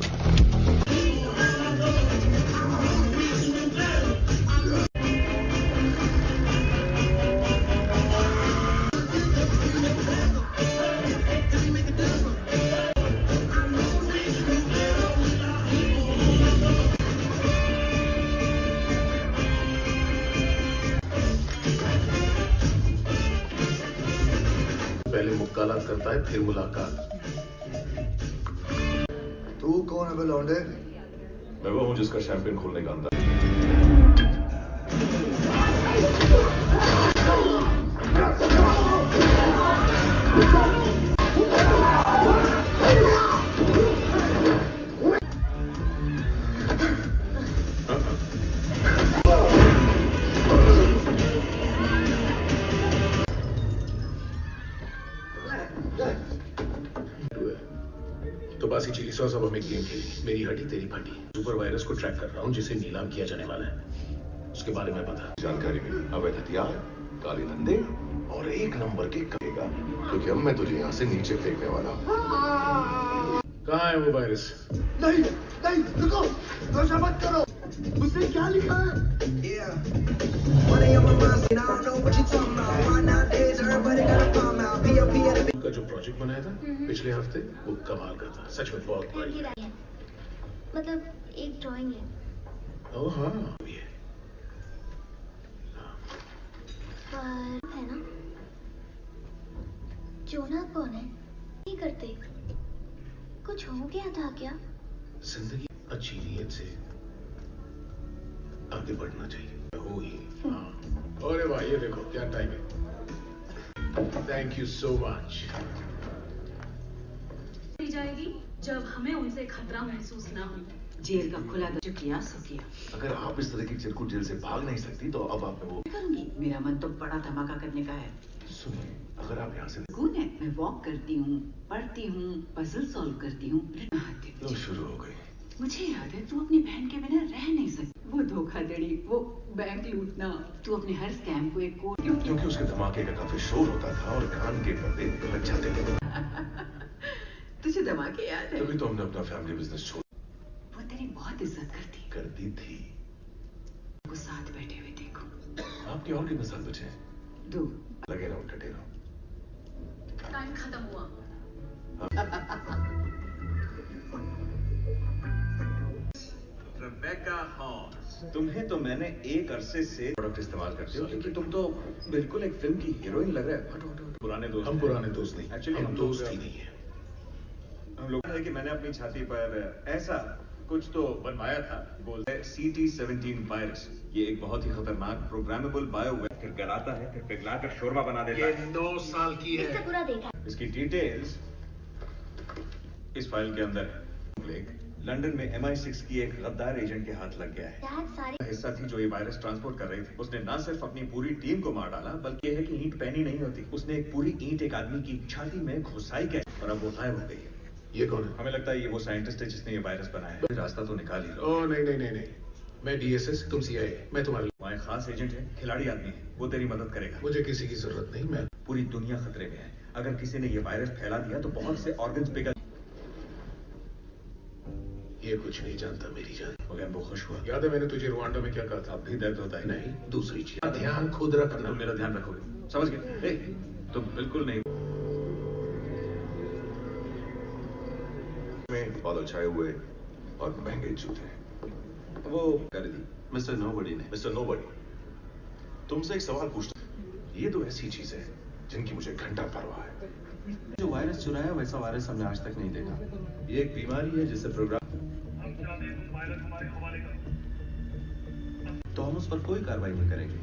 पहले मुक्कालात करता है, फिर मुलाकात। तू कौन है बे लौंडे? मैं वो हूं जिसका शैंपेन खोलने का अंदर। तो बासी चिली सॉस अब हमें गेम खेली। मेरी हड्डी तेरी फटी। सुपर वायरस को ट्रैक कर रहा हूँ जिसे नीलाम किया जाने वाला है। उसके बारे में पता। जानकारी मिली, अवैध हथियार, काले धंधे और एक नंबर के करेगा, क्योंकि अब मैं तुझे यहाँ से नीचे फेंकने वाला हूँ। कहाँ है वो वायरस? नहीं नहीं रुको, नशा मत करो। उसने क्या लिखा है? का जो प्रोजेक्ट बनाया था पिछले हफ्ते, वो कमाल का था। सच में बहुत बढ़िया। मतलब एक ड्राइंग है। ओह हाँ, ये पर है ना, जोना कौन है? नहीं करते। कुछ हो गया था क्या? जिंदगी अच्छी नीयत से आगे बढ़ना चाहिए। हो ही। हाँ। अरे भाई ये देखो क्या टाइम है। Thank you so much. जाएगी जब हमें उनसे खतरा महसूस ना हो। जेल का खुला जो किया सो किया। अगर आप इस तरह की चिरकुट जेल से भाग नहीं सकती तो अब आप में वो करूंगी। मेरा मन तो बड़ा धमाका करने का है। सुनिए, अगर आप यहाँ से सुकून है। मैं वॉक करती हूँ, पढ़ती हूँ, पजल सॉल्व करती हूँ। लो शुरू हो गई। मुझे याद है तू अपनी बहन के बिना रह नहीं सकती। वो धोखाधड़ी, वो बैंक लूटना, तू अपने हर स्कैम को एक कोड क्योंकि उसके धमाके का काफी शोर होता था और कान के पर्दे लग जाते थे। तुझे धमाके याद है? तभी तो हमने अपना फैमिली बिजनेस छोड़। वो तेरी बहुत इज्जत करती थी। वो साथ बैठे हुए देखो। आपके और कितने साल बचे? 2। लगे रहो, डटे रहो। टाइम खत्म हुआ। रेबेका हॉर्स, तुम्हें तो मैंने एक अरसे से प्रोडक्ट इस्तेमाल करते हो, लेकिन तुम तो बिल्कुल एक फिल्म की हीरोइन लग रहे हो। पुराने दोस्त। हम पुराने दोस्त नहीं। एक्चुअली हम दोस्त ही नहीं है। हम लोग है कि मैंने अपनी छाती पर ऐसा कुछ तो बनवाया था, बोलते हैं CT-17 वायरस। ये एक बहुत ही खतरनाक प्रोग्रामेबल बायोवेयर, फिर गलाता है, फिर पिघलाकर शोरबा बना देता है। ये 9 साल की है। इससे पूरा देखा। इसकी डिटेल्स इस फाइल के अंदर है। लंदन में MI6 की एक गद्दार एजेंट के हाथ लग गया है। हिस्सा थी जो ये वायरस ट्रांसपोर्ट कर रही थी। उसने न सिर्फ अपनी पूरी टीम को मार डाला, बल्कि यह है कि ईंट पहनी नहीं होती, उसने एक पूरी ईंट एक आदमी की छाती में घुसाई गई और अब वो गायब हो गई है। ये कौन है? हमें लगता है ये वो साइंटिस्ट है जिसने ये वायरस बनाया है। रास्ता तो निकाल ही लो। ओह नहीं। मैं DSS, तुम CIA। मैं तुम्हारे वहाँ एक खास एजेंट है, खिलाड़ी आदमी है, वो तेरी मदद करेगा। मुझे किसी की जरूरत नहीं। मैं पूरी दुनिया खतरे में है। अगर किसी ने ये वायरस फैला दिया तो बहुत से ऑर्गन्स पिघल। ये कुछ नहीं जानता मेरी जान। वो खुश हुआ। याद है मैंने तुझे रुवांडा में क्या कहा था? अब भी दर्द होता है? नहीं, दूसरी चीज। ध्यान खुद रखना। तुम मेरा ध्यान रखोगे, समझ गए? तुम बिल्कुल नहीं। में बादल छाए हुए और महंगे जूते। वो कर दी मिस्टर नोबडी ने। मिस्टर नोबडी, तुमसे एक सवाल पूछता। ये तो ऐसी चीज है जिनकी मुझे घंटा परवाह है। जो वायरस चुराया वैसा वायरस हमने आज तक नहीं देखा। ये एक बीमारी है जिससे प्रोग्राम तो हम उस पर कोई कार्रवाई नहीं करेंगे।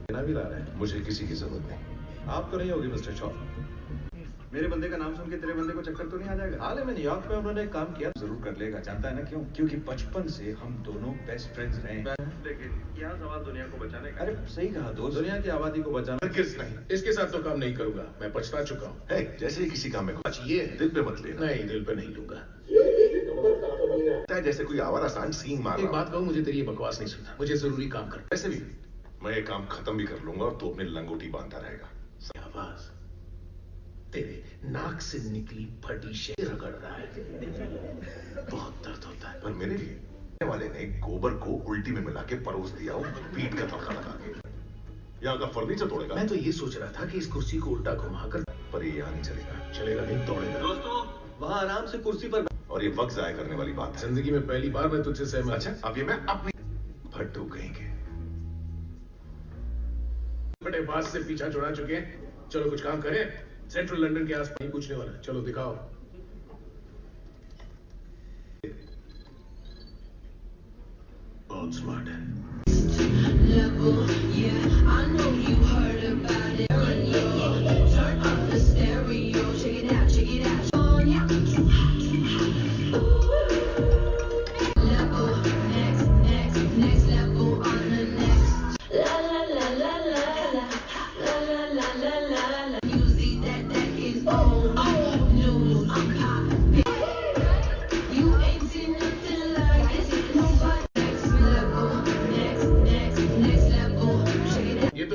देना भी ला रहे हैं। मुझे किसी की जरूरत नहीं। आपको नहीं होगी मिस्टर शॉ। मेरे बंदे का नाम सुन के तेरे बंदे को चक्कर तो नहीं आ जाएगा? हाल ही में न्यूयॉर्क में उन्होंने एक काम किया। जरूर कर लेगा। जानता है ना क्यों? क्योंकि बचपन से हम दोनों बेस्ट फ्रेंड्स रहे हैं। लेकिन यहाँ सवाल दुनिया को बचाने का। अरे सही कहा दोस्त। दुनिया की आबादी को बचाना किस नहीं, इसके साथ तो काम नहीं करूंगा। मैं पछता चुका हूँ। जैसे ही किसी काम में कुछ ये दिल पे मत लेना। नहीं, दिल पे नहीं लूंगा। जैसे कोई आवारा सांड सींग मार। एक बात कहूँ, मुझे तेरी ये बकवास नहीं सुनना। मुझे जरूरी काम कर। वैसे भी मैं ये काम खत्म भी कर लूंगा और तू अपनी लंगोटी बांधता रहेगा। आवाज तेरे नाक से निकली फटी शेर रगड़ रहा है। बहुत दर्द होता है। पर मेरे लिए वाले ने गोबर को उल्टी में मिला के परोस दिया और पीठ का तड़का लगा के यहाँ का फर्नीचर तोड़ेगा। मैं तो ये सोच रहा था कि इस कुर्सी को उल्टा घुमाकर, पर ये यहाँ नहीं चलेगा। चलेगा नहीं, तोड़ेगा। दोस्तों, वहाँ आराम से कुर्सी पर। और ये वक्त जाया करने वाली बात है। जिंदगी में पहली बार मैं तुझसे सहमत। अच्छा, अब ये मैं अपनी भट्टू कहेंगे। बड़े बात से पीछा छुड़ा चुके हैं। चलो कुछ काम करें। सेंट्रल लंदन के आसपास नहीं पूछने वाला। चलो दिखाओ। बहुत स्मार्ट है।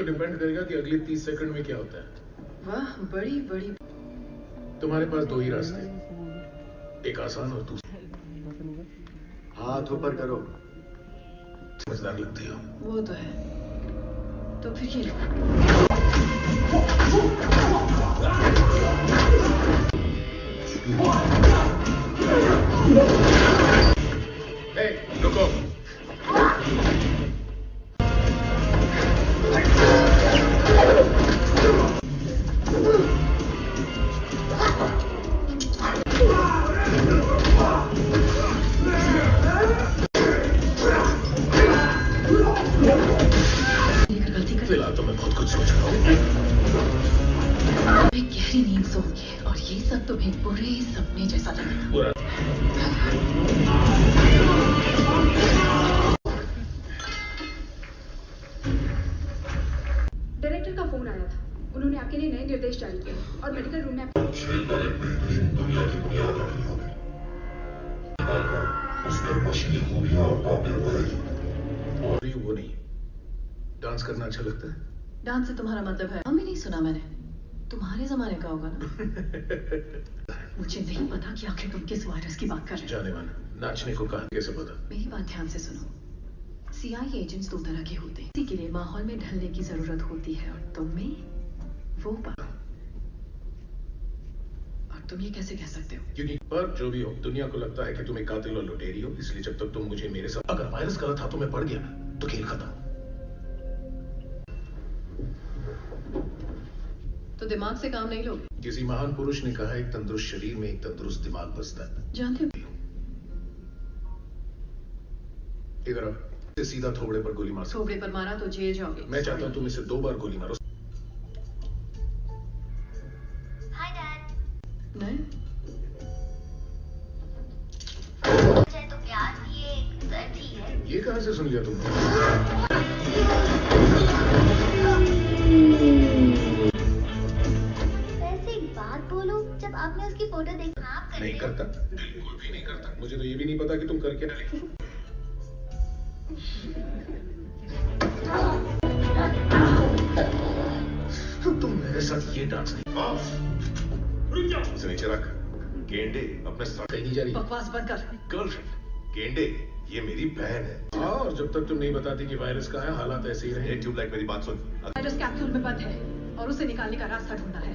डिपेंड करेगा कि अगले 30 सेकंड में क्या होता है। वाह, बड़ी बड़ी। तुम्हारे पास दो ही रास्ते, एक आसान और दूसरा। हाथ ऊपर करो। समझदार लगती हो। वो तो है। तो फिर ये रुको। फिलहाल तो मैं बहुत कुछ सोच रहा हूँ। मैं गहरी नींद सोऊंगी और ये सब तुम्हें बुरे सपने जैसा लगेगा। डायरेक्टर का फोन आया था। उन्होंने आपके लिए नए निर्देश जारी किए और मेडिकल रूम में दुनिया की बुनियाद रखी होगी। उसमें मशीनी खूबियां और काबिल बढ़ेगी। वो नहीं, डांस करना अच्छा लगता है। डांस से तुम्हारा मतलब है? हम भी नहीं सुना मैंने। तुम्हारे जमाने का होगा ना। मुझे नहीं पता कि आखिर तुम किस वायरस की बात कर रहे हो। जाने माना, नाचने को कहा कैसे पता? मेरी बात ध्यान से सुनो। CIA एजेंट्स दो तरह के होते हैं। किसी के लिए माहौल में ढलने की जरूरत होती है और तुम्हें वो बात। और तुम ये कैसे कह सकते हो? क्योंकि पर जो भी हो, दुनिया को लगता है कि तुम एक कातिल और लुटेरी हो। इसलिए जब तक तुम मुझे मेरे साथ, अगर वायरस गलत हाथों में पड़ गया तो खेल खत्म। तो दिमाग से काम नहीं लोगे? किसी महान पुरुष ने कहा, एक तंदुरुस्त शरीर में एक तंदुरुस्त दिमाग बसता है। जानते हो? इधर आओ। सीधा थोबड़े पर गोली मार। थोबड़े पर मारा तो जेल जाओगे। मैं चाहता हूँ तुम इसे 2 बार गोली मारो। Hi dad. नहीं, मुझे तो प्यार भी एक दर्द ही है। ये कहां से सुन लिया तुमने? वैसे एक बात बोलूं, जब जब आपने उसकी फोटो देखी आप करते नहीं करता, बिल्कुल भी नहीं करता। मुझे तो ये भी नहीं पता कि तुम कर क्या रहे हो। तुम मेरे साथ ये डांस नहीं। उसे नीचे रख। गेंडे अपने साथ कहीं नहीं जा रही। बकवास बंद कर। गर्लफ्रेंड गेंडे ये मेरी बहन है। हाँ, और जब तक तुम नहीं बताती कि वायरस कहाँ है, हालात ऐसे ही रहे। ट्यूबलाइट मेरी बात सुन। वायरस कैप्सूल में बंद है और उसे निकालने का रास्ता ढूंढना है।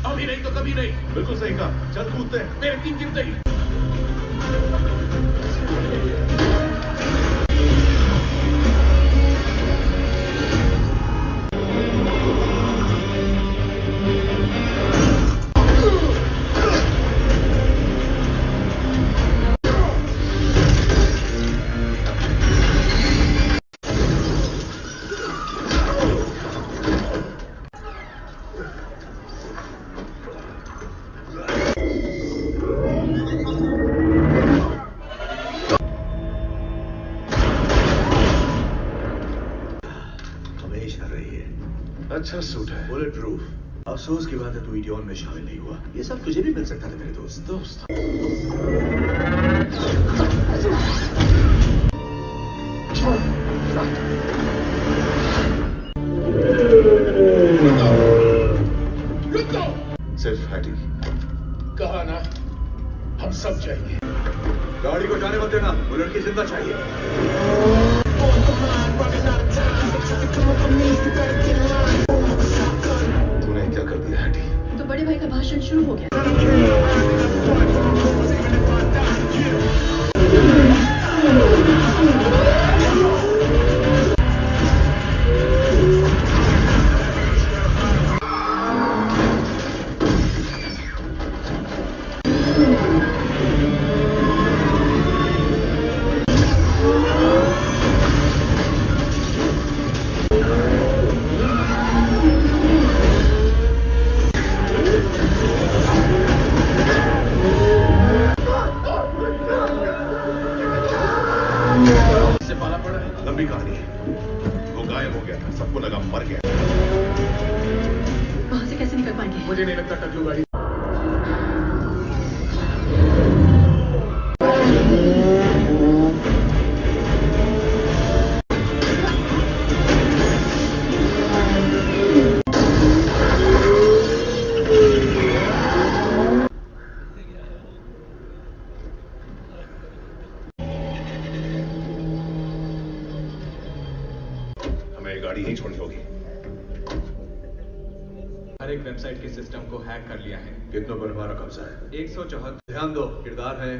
अभी नहीं तो कभी नहीं। बिल्कुल सही कहा। चल कूदते हैं। मेरे 3 गिरते ही। अच्छा सूट है। Bullet proof. अफसोस की बात है तू इडियन में शामिल नहीं हुआ। ये सब तुझे भी मिल सकता था मेरे दोस्त। सिर्फ हैटी। कहा ना, हम सब जाएंगे। गाड़ी को जाने मत देना। वो लड़की जिंदा चाहिए। तूने क्या कर दिया हैटी? तो बड़े भाई का भाषण शुरू हो गया। लंबी कहानी है। वो गायब हो गया था, सबको लगा मर गया। वहां से कैसे निकल पाएंगे? मुझे नहीं लगता टकलू गाड़ी। हमें गाड़ी नहीं छोड़नी होगी। हर एक वेबसाइट के सिस्टम को हैक कर लिया है। कितनों पर हमारा कब्जा है? 174। ध्यान दो, किरदार है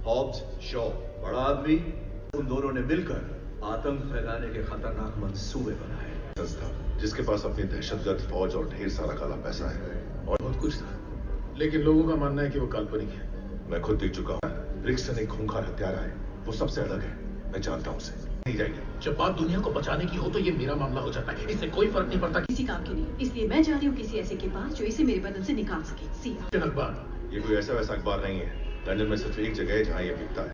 हॉब्स शॉ। बड़ा आदमी। उन दोनों ने मिलकर आतंक फैलाने के खतरनाक मंसूबे बनाए। संस्था जिसके पास अपनी दहशतगर्द फौज और ढेर सारा काला पैसा है। और बहुत कुछ था, लेकिन लोगों का मानना है कि वो काल्पनिक है। मैं खुद देख चुका हूँ। रिक्सन एक खूंखार हत्यारा है। वो सबसे अलग है। मैं जानता हूँ उसे। नहीं जाएगी। जब बात दुनिया को बचाने की हो तो ये मेरा मामला हो जाता है। इससे कोई फर्क नहीं पड़ता किसी काम के लिए। इसलिए मैं जा रही हूँ किसी ऐसे के पास जो इसे मेरे बदन से निकाल सके। सिया। अखबार ये कोई ऐसा वैसा अखबार नहीं है। लंदन में सिर्फ एक जगह है जहाँ ये बिकता है।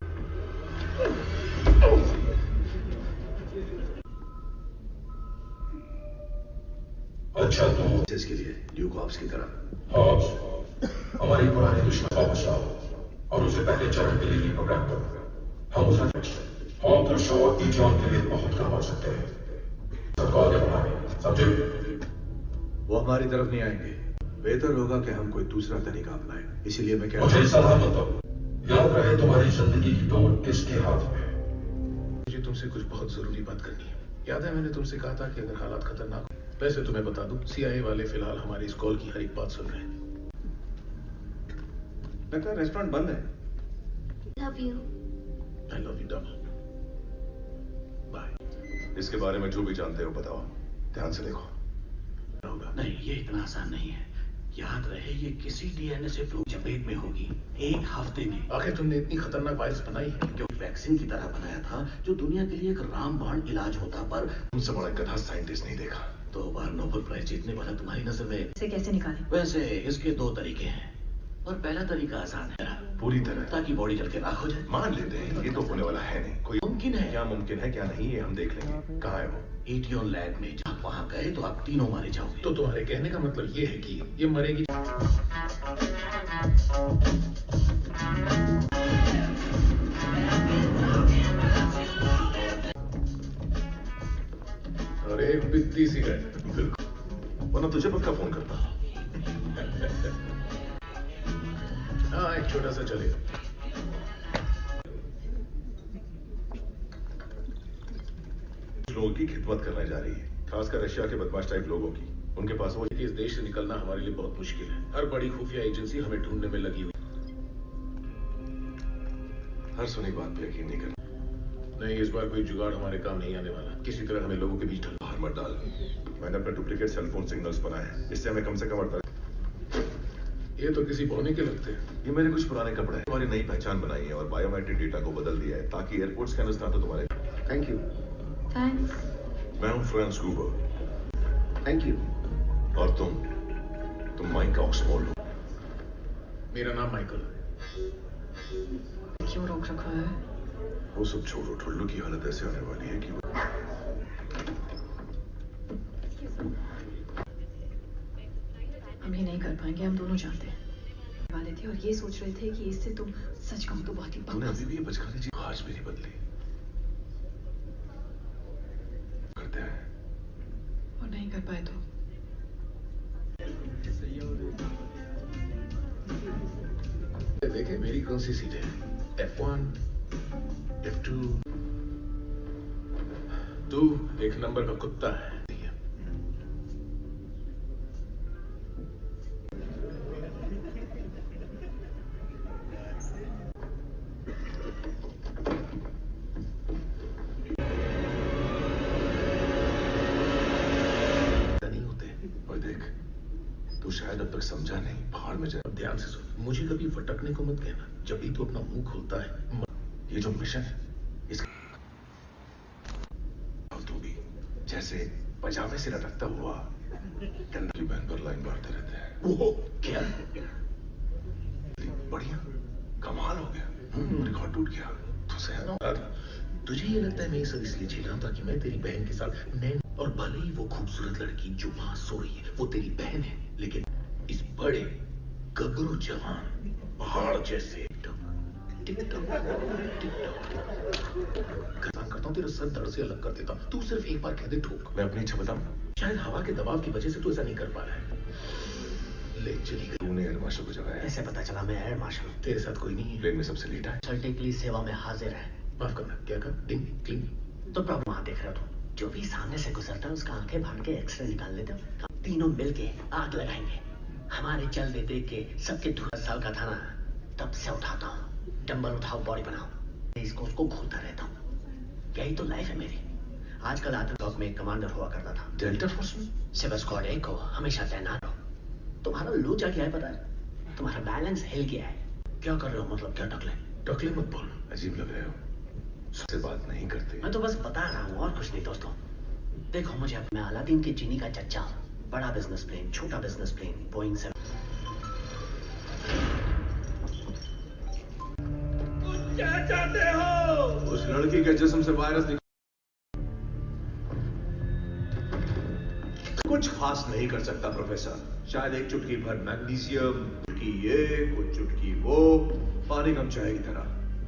अच्छा तो इसके लिए ड्यूक हॉब्स की तरह। हॉब्स हमारी पुरानी दुश्मन को बचाओ और उसे पहले चरण के लिए प्रोग्राम करो। हम उसे हॉब्स और शॉ ईजॉन के लिए बहुत काम आ सकते हैं। सबको आगे बढ़ाएं, समझे? वो हमारी तरफ नहीं आएंगे। बेहतर होगा कि हम कोई दूसरा तरीका अपनाएं। इसीलिए मैं कह मुझे सलाह मत दो। याद रहे तुम्हारी जिंदगी की डोर किसके हाथ में? मुझे तुमसे कुछ बहुत जरूरी बात करनी है। याद है मैंने तुमसे कहा था कि अगर हालात खतरनाक हो। वैसे तुम्हें बता दूं, CIA वाले फिलहाल हमारी इस कॉल की हर एक बात सुन रहे हैं। लगता है रेस्टोरेंट बंद है। Love you. I love you double. Bye. इसके बारे में जो भी जानते हो बताओ। ध्यान से देखो। नहीं, ये इतना आसान नहीं है। याद रहे ये किसी DNA से फ्लू चपेट में होगी 1 हफ्ते में। आखिर तुमने इतनी खतरनाक वायरस बनाई है जो वैक्सीन की तरह बनाया था, जो दुनिया के लिए एक रामबाण इलाज होता, पर तुमसे बड़ा गधा साइंटिस्ट नहीं देखा। 2 बार नोबेल प्राइज जीतने वाला तुम्हारी नजर में इसे कैसे निकालें? वैसे इसके 2 तरीके हैं और पहला तरीका आसान है, पूरी तरह ताकि बॉडी जल के राख हो जाए। मान लेते हैं ये तो होने वाला है नहीं, कोई मुमकिन है। क्या मुमकिन है क्या नहीं ये हम देख लेंगे। कहाँ है वो? ईटीओन लैब में। आप वहां गए तो आप तीनों मारे जाओगे। तो तुम्हारे कहने का मतलब ये है कि ये मरेगी। और एक बित्ती सिगरेट। बिल्कुल, वरना तुझे पक्का फोन करता। हाँ, एक छोटा सा चलेगा। लोगों की खिदमत करने जा रही है, खासकर रशिया के बदमाश टाइप लोगों की। उनके पास वो इस देश से निकलना हमारे लिए बहुत मुश्किल है। हर बड़ी खुफिया एजेंसी हमें ढूंढने में लगी हुई। हर सुनी बात पे यकीन नहीं करना। नहीं, इस बार कोई जुगाड़ हमारे काम नहीं आने वाला। किसी तरह हमें लोगों के बीच बाहर मत डाल। मैंने अपना डुप्लीकेट सेलफोन सिग्नल्स बनाए हैं, इससे हमें कम से कम 48। ये तो किसी बौने के लगते हैं। ये मेरे कुछ पुराने कपड़े हैं। तुम्हारी नई पहचान बनाई है और बायोमेट्रिक डेटा को बदल दिया है ताकि एयरपोर्ट स्कैनर्स ना तो तुम्हारे। Thank you. थैंक्स। मैं हूँ फ्रांस गूबर। Thank you. और तुम माइक ऑक्सफोर्ड हो। मेरा नाम माइकल है। क्यों रोक रखा है? वो सब छोड़ो, ठुल्लू की हालत ऐसे होने वाली है कि हम ये नहीं कर पाएंगे, हम दोनों जानते हैं वाले थे और ये सोच रहे थे कि इससे तुम सच कहूं तो बहुत ही तूने अभी भी ये बचकानी चीज आज भी नहीं बदली। करते हैं और नहीं कर पाए तो देखे मेरी कौन सी सीट है? F1, F2। तू एक नंबर का कुत्ता है। नहीं होते। और देख, तू शायद अब तक समझा नहीं, पहाड़ में जाए। ध्यान से सुन, मुझे कभी फटकने को मत कहना। जब भी तू अपना मुंह खोलता है, ये जो मिशन है इसका तू भी जैसे पजामे से लटकता हुआ की बहन पर लाइन मारते रहते हैं। वो क्या? बढ़िया, कमाल हो गया। रिकॉर्ड टूट गया। तो सहना तुझे ये लगता है मैं ये सब इसलिए झेल रहा हूं ताकि मैं तेरी बहन के साथ नैन, और भले ही वो खूबसूरत लड़की जो वहां सो रही है वो तेरी बहन है, लेकिन इस बड़े गबरू जवान पहाड़ जैसे करता हूँ, तेरा सर दर्द से अलग कर देता हूँ। तू सिर्फ एक बार कह दे ठोक। मैं अपनी इच्छा बताऊं? शायद हवा के दबाव की वजह से तू ऐसा नहीं कर पा रहा है। ले चली गई। तूने एयर मार्शल को जगाया? कैसे पता चला मैं एयर मार्शल हूँ? तेरे साथ कोई नहीं है। प्लेन में सबसे लेट है। चलते के लिए सेवा में हाजिर है। माफ करना, क्या कर? डिंग क्लिंग। तो प्रॉब्लम वहां देख रहे हो तुम। जो भी सामने से गुजरता है उसका आंखें फाड़ के एक्सरे निकाल लेते हो। तीनों मिलके आग लगाएंगे। हमारे चलते देख के सबके 10 साल का था ना, तब से उठाता हूँ। डंबल उठाओ, बॉडी बनाओ, इसको उसको घूरता रहता हूँ। यही तो लाइफ है मेरी। आजकल आतंकवाद में एक कमांडर हुआ करता था डेल्टा फोर्स में। सिविल स्क्वाड 1 को हमेशा तैनात रहो। तुम्हारा लोचा क्या है पता है? तुम्हारा बैलेंस हिल गया है। क्या कर रहे हो? मतलब क्या टकले? टकले मत बोल, अजीब लग रहे हो। सबसे बात नहीं करते। मैं तो बस बता रहा हूँ और कुछ नहीं दोस्तों। देखो मुझे, मैं अलादीन की चीनी का चच्चा हूँ। बड़ा बिजनेस प्लेन, छोटा बिजनेस प्लेन, बोइंग 7। क्या चाहते हो? उस लड़की के जिस्म से वायरस कुछ खास नहीं कर सकता प्रोफेसर। शायद एक चुटकी भर मैग्नीशियम, चुटकी ये, कुछ चुटकी वो, पानी कम चाय की तरह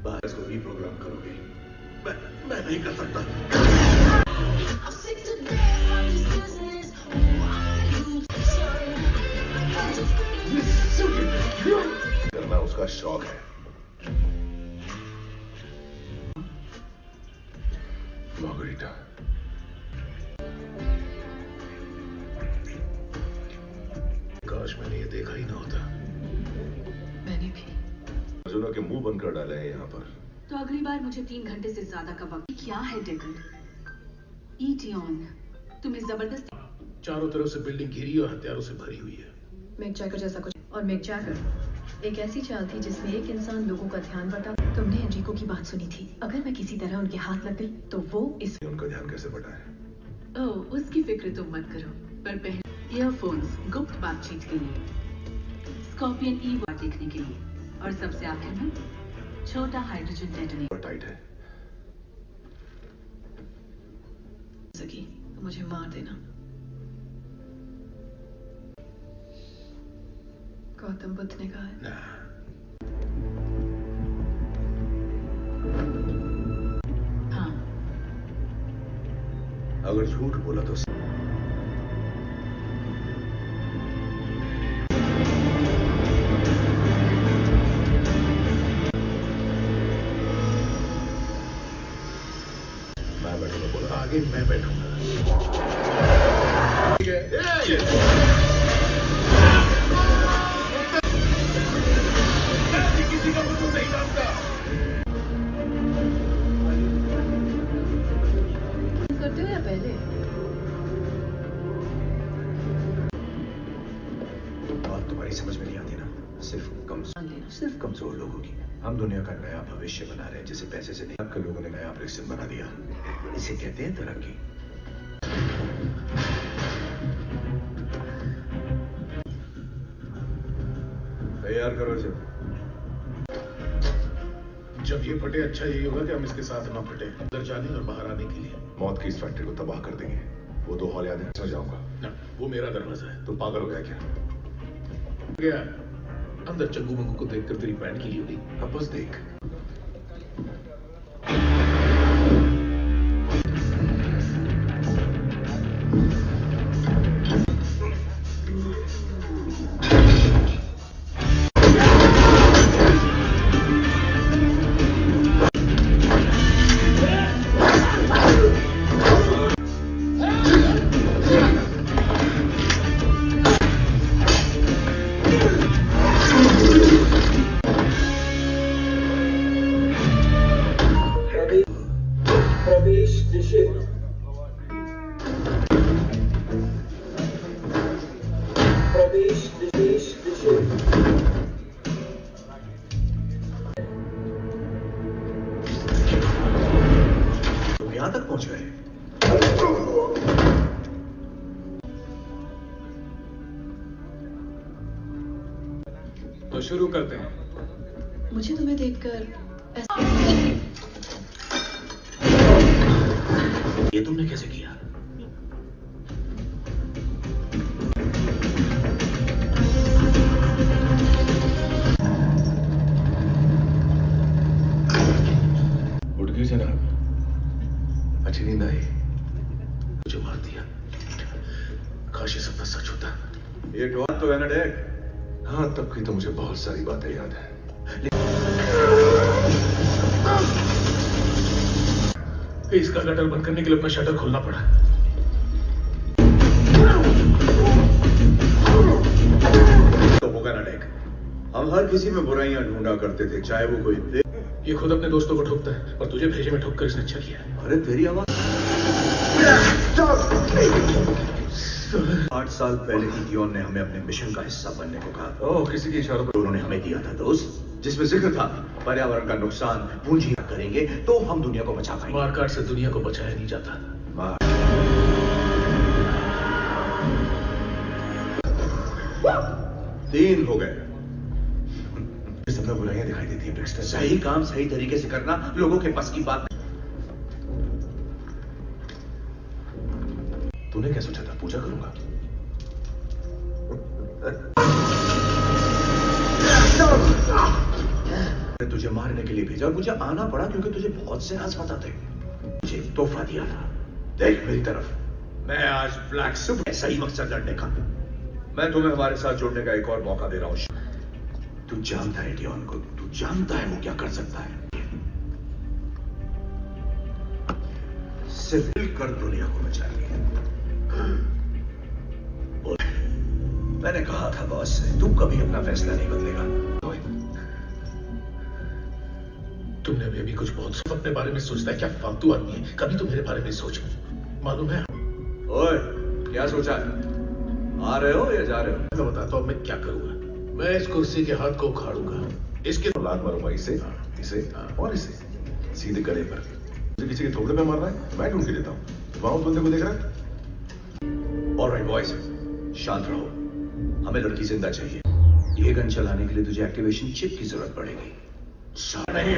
वायरस को रीप्रोग्राम करोगे। मैं नहीं कर सकता। करना उसका शौक है। मार्गरीटा, काश मैंने ये देखा ही ना होता। मैंने भी अर्जुना के मुंह बंद कर डाले हैं यहाँ पर। तो अगली बार मुझे 3 घंटे से ज्यादा का वक्त। क्या है डेकन? ईटियन तुम्हें जबरदस्ती। चारों तरफ से बिल्डिंग घिरी और हथियारों से भरी हुई है। मिक जैगर जैसा कुछ। और मिक जैगर एक ऐसी चाल थी जिसमें एक इंसान लोगों का ध्यान बटा। तुमने एनरिको की बात सुनी थी। अगर मैं किसी तरह उनके हाथ लग गई तो वो इस उनका ध्यान कैसे बटा है? ओह, उसकी फिक्र तुम मत करो। पर पहले ईयरफोन्स गुप्त बातचीत के लिए, स्कॉर्पियन ई देखने के लिए, और सबसे आखिर में छोटा हाइड्रोजन डेटोनेटर। टाइट है। सकी तो मुझे मार देना। गौतम बुद्ध ने कहा है। हाँ। अगर झूठ बोला तो मैं बैठूंगा। बोला आगे मैं बैठूंगा। ठीक है। किसी का कुछ नहीं जानता। करते हो या पहले? बात तुम्हारी समझ में नहीं आती ना। सिर्फ कमजोर लोगों की। हम दुनिया का नया भविष्य बना रहे हैं जिसे पैसे से नहीं, आपके लोगों ने नया ऑपरेशन बना दिया। इसे कहते हैं तरक्की। तैयार करो इसे। जब ये फटे अच्छा यही होगा कि हम इसके साथ ना फटे। अंदर जाने और बाहर आने के लिए मौत की इस फैक्ट्री को तबाह कर देंगे। वो 2 हॉल याद है, जाऊंगा ना। वो मेरा दरवाजा है। तुम पागल हो गया क्या? गया अंदर चंगू मंगू को देखकर तेरी पैंट की होगी। अब बस देख। यहां तक पहुंच गए। तो शुरू करते हैं। मुझे तुम्हें देखकर ये तुमने कैसे किया? उठ गई जनाब। अच्छी नींद आई। मुझे मार दिया। काश ये सपना सच होता। ये डॉट तो है ना डेक? हाँ, तब की तो मुझे बहुत सारी बातें याद है। इसका गटर बंद करने के लिए अपना शटर खोलना पड़ा। तो होगा ना डेक। हम हर किसी में बुराइयां ढूंढा करते थे, चाहे वो कोई। ये खुद अपने दोस्तों को ठोकता है और तुझे भेजे में ठोक कर इसने अच्छा किया। अरे तेरी आवाज 8 साल पहले इथियोन ने हमें अपने मिशन का हिस्सा बनने को कहा था। ओह, किसी के इशारों पर उन्होंने हमें दिया था दोस्त, जिसमें जिक्र था पर्यावरण का नुकसान पूंजी करेंगे तो हम दुनिया को बचा पाएंगे। मारकाट से दुनिया को बचाया नहीं जाता। 3 हो गए। सब में बुराइयां दिखाई देती है ब्रिक्स्टर। सही काम सही तरीके से करना लोगों के बस की बात। तूने क्या सोचा था? पूजा करूंगा? तुझे मारने के लिए भेजा और मुझे आना पड़ा क्योंकि तुझे बहुत से राज पता थे। मुझे एक तोहफा दिया था। देख मेरी तरफ। मैं आज ब्लैक सुप ऐसा ही मकसद लड़ने का। मैं तुम्हें हमारे साथ जुड़ने का एक और मौका दे रहा हूं। तू जानता है डियोन को, तू जानता है वो क्या कर सकता है। सिर्फ मिलकर दुनिया को बचाएंगे। मैंने कहा था बॉस से, तू कभी अपना फैसला नहीं बदलेगा। तुमने अभी कुछ बहुत अपने बारे में सोचता है। क्या फालतू आदमी है। कभी तो मेरे बारे में सोच। मालूम है? ओए, क्या सोचा है? आ रहे हो या जा रहे हो? मैं बताता हूं मैं क्या करूंगा। मैं इस कुर्सी के हाथ को उखाड़ूंगा, इसके लात मारूंगा, इसे और इसे सीधे गले पर। किसी के थोबड़े पे मार रहा है, मैं ढूंढ के देता हूं। वहां उस बंदे को देख रहा है? ऑलराइट बॉयज, शांत रहो। हमें लड़की जिंदा चाहिए। ये गन चलाने के लिए तुझे एक्टिवेशन चिप की जरूरत पड़ेगी। नहीं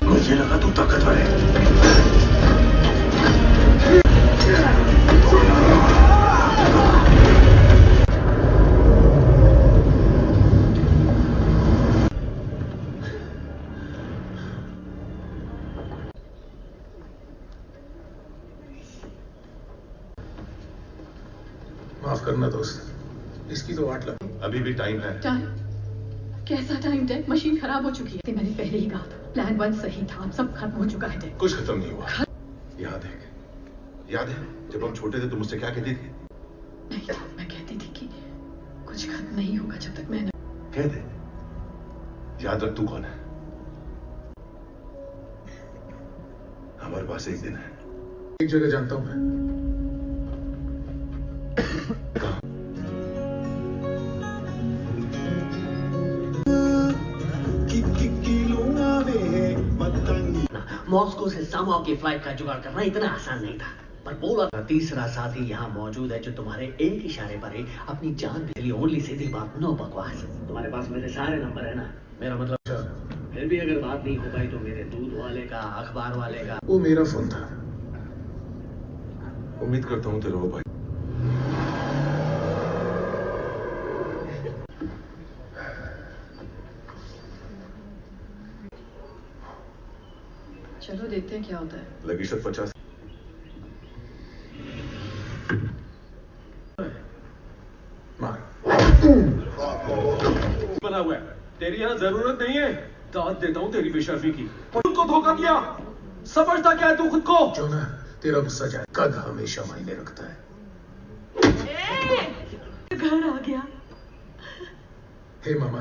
मुझे लगा तू ताकतवर है। माफ करना दोस्त, इसकी तो 8 लाख। अभी भी टाइम है। टाइम? कैसा टाइम डेक? मशीन खराब हो चुकी है। मैंने पहले ही कहा था, प्लान 1 सही था, अब सब खत्म हो चुका है डेक। कुछ खत्म नहीं हुआ। याद है जब हम छोटे थे तो मुझसे क्या कहती थी? नहीं था, मैं कहती थी कि कुछ खत्म नहीं होगा जब तक मैं कह दे। याद रख तू कौन है। हमारे पास एक दिन है। एक जगह जानता हूं मैं। मॉस्को से सामो की फ्लाइट का जुगाड़ करना इतना आसान नहीं था, पर बोला तीसरा साथी यहाँ मौजूद है जो तुम्हारे एक इशारे पर ही अपनी जान के लिए ओनली सीधी बात, नो बकवास। तुम्हारे पास मेरे सारे नंबर है ना? मेरा मतलब फिर भी अगर बात नहीं हो पाई तो मेरे दूध वाले का, अखबार वाले का। वो मेरा फोन था। उम्मीद करता हूँ तेरे वो भाई। चलो देखते हैं क्या होता है। लगी 50 बना हुआ है। तेरी यहाँ जरूरत नहीं है। दाद देता हूँ तेरी बेशर्मी की। खुद को धोखा दिया। समझता क्या है तू खुद को? जो ना तेरा गुस्सा जाए, कद हमेशा मायने रखता है। घर आ गया। हे मामा,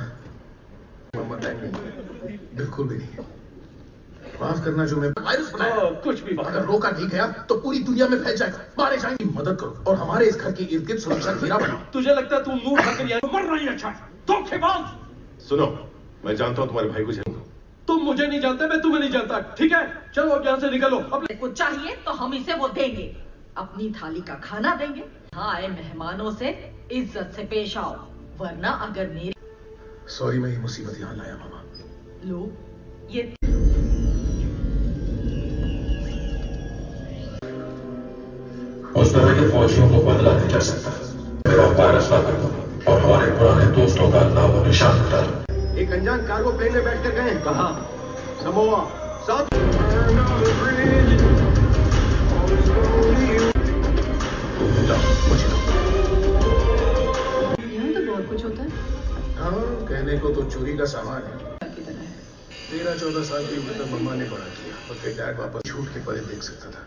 टाइम नहीं, बिल्कुल भी नहीं। माफ करना जो मैं वायरस बनाया। कुछ भी अगर रोका नहीं गया तो पूरी दुनिया में फैल जाएगा, मारे जाएंगे। मदद करो और हमारे इस घर के इर्द गिर्द सुरक्षा घेरा बनाओ। तुझे लगता है तू मुंह खाकर यहाँ मरना ही अच्छा है? धोखेबाज! सुनो, मैं जानता हूँ तुम्हारे भाई को जानूंगा। तुम मुझे नहीं जानते, मैं तुम्हें नहीं जानता। ठीक है, चलो अब यहाँ से निकलो। अपने को चाहिए तो हम इसे वो देंगे, अपनी थाली का खाना देंगे। यहाँ आए मेहमानों से इज्जत से पेश आओ, वरना अगर मेरी सॉरी मैं ये मुसीबत यहाँ लाया मामा। लो ये उस तरह के फौजियों को बदला नहीं जा सकता। मेरा वायरस ना कर दो और हमारे पुराने दोस्तों का नाम और निशान बता दो। एक अनजान कार्गो प्लेन में बैठकर गए। कहाँ? Samoa, south. यहाँ तो बहुत कुछ होता है। हाँ, कहने को तो चोरी का सामान है। 13-14 साल की उम्र तक मम्मा ने बड़ा किया और फिर डैड वापस छूट के परे देख सकता था।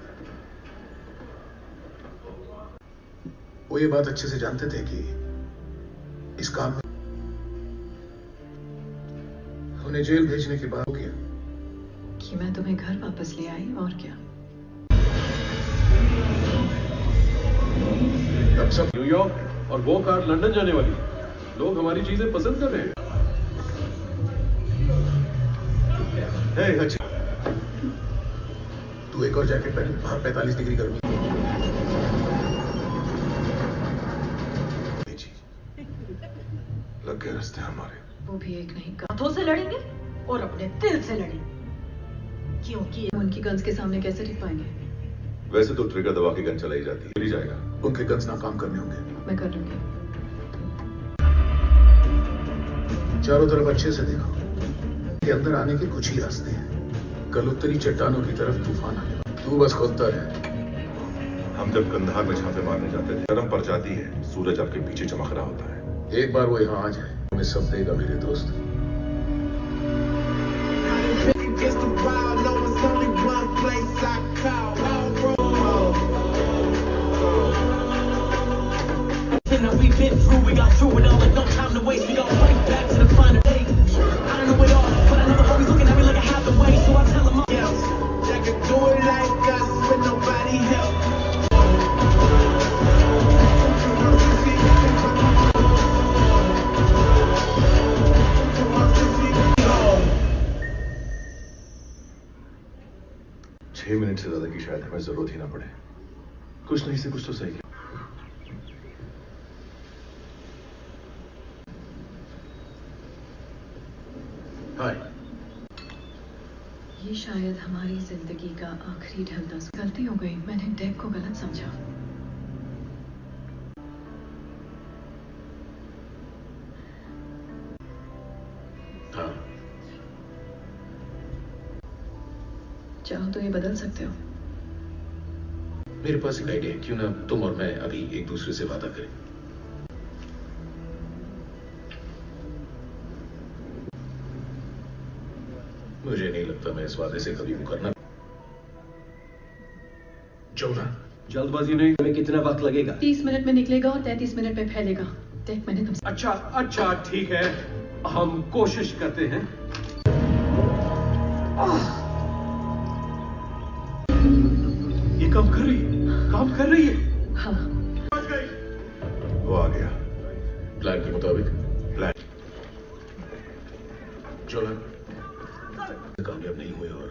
वो ये बात अच्छे से जानते थे कि इस काम में उन्हें जेल भेजने के बाद हो गया कि मैं तुम्हें घर वापस ले आई और क्या। अब सब न्यूयॉर्क और वो कार लंदन जाने वाली है। लोग हमारी चीजें पसंद कर रहे हैं। अच्छा, तू एक और जैकेट पहन, बाहर 45 डिग्री गर्मी। लग गए रास्ते हमारे। वो भी एक नहीं, हाथों से लड़ेंगे और अपने दिल से लड़ेंगे, क्योंकि उनकी गन्स के सामने कैसे टिक पाएंगे? वैसे तो ट्रिगर दबा के गन चलाई जाती है, मिल जाएगा। उनके गन्स नाकाम करने होंगे। मैं कर लूंगी। चारों तरफ अच्छे से देखो, के अंदर आने के कुछ ही रास्ते हैं। कल उत्तरी चट्टानों की तरफ तूफान आने वाला, तू बस खोदता रहे। हम जब कंधार में छापे मारने जाते थे, गर्म पड़ जाती है, सूरज आपके पीछे चमक रहा होता है। एक बार वो यहाँ आ जाए, हमें सब देगा मेरे दोस्त। We've been through, we got through it all, like no time to waste. We got right back to the final day. I don't know it all, but I know they're always looking at me like I have the way. So I tell them all else that could do it like us with nobody help. Minute से ज्यादा की शायद हमें जरूरत ही ना पड़े। कुछ नहीं से कुछ तो सही। हाय। ये शायद हमारी जिंदगी का आखिरी ढलता। गलती हो गई, मैंने डेक को गलत समझा। हाँ। चाहो तो ये बदल सकते हो। मेरे पास एक आइडिया है, क्यों ना तुम और मैं अभी एक दूसरे से वादा करें। मुझे नहीं लगता मैं इस वादे से कभी मुकरना। जोना, जल्दबाजी नहीं। हमें कितना वक्त लगेगा? 30 मिनट में निकलेगा और 33 मिनट में फैलेगा। देख मैंने तुमसे। अच्छा ठीक है, हम कोशिश करते हैं। ये काम कर रही है। हाँ। वो आ गया। प्लान के मुताबिक। प्लान। जोना, कामयाब नहीं हुए और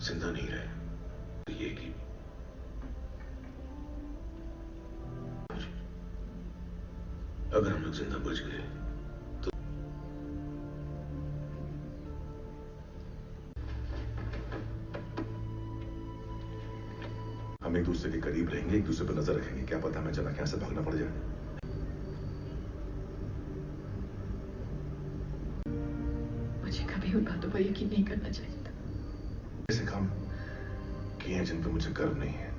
जिंदा नहीं रहे, तो ये कि अगर हम लोग जिंदा बच गए तो हम एक दूसरे के करीब रहेंगे, एक दूसरे पर नजर रखेंगे। क्या पता हमें चला क्या से भागना पड़ जाए। मुझे कभी उन बातों पर यकीन नहीं करना चाहिए था। ऐसे काम किए हैं जिन पर मुझे गर्व नहीं है।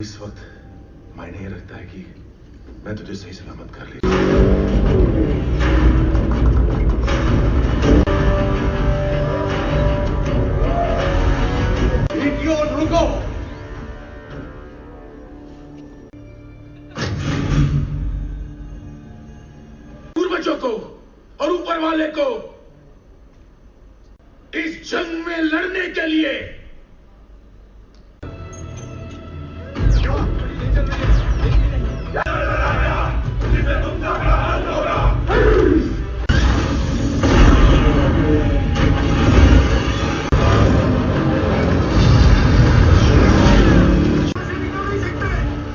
इस वक्त मायने ये रखता है कि मैं तुझे सही सलामत कर लिया। रुको। पूर्वजों को और ऊपर वाले को इस जंग में लड़ने के लिए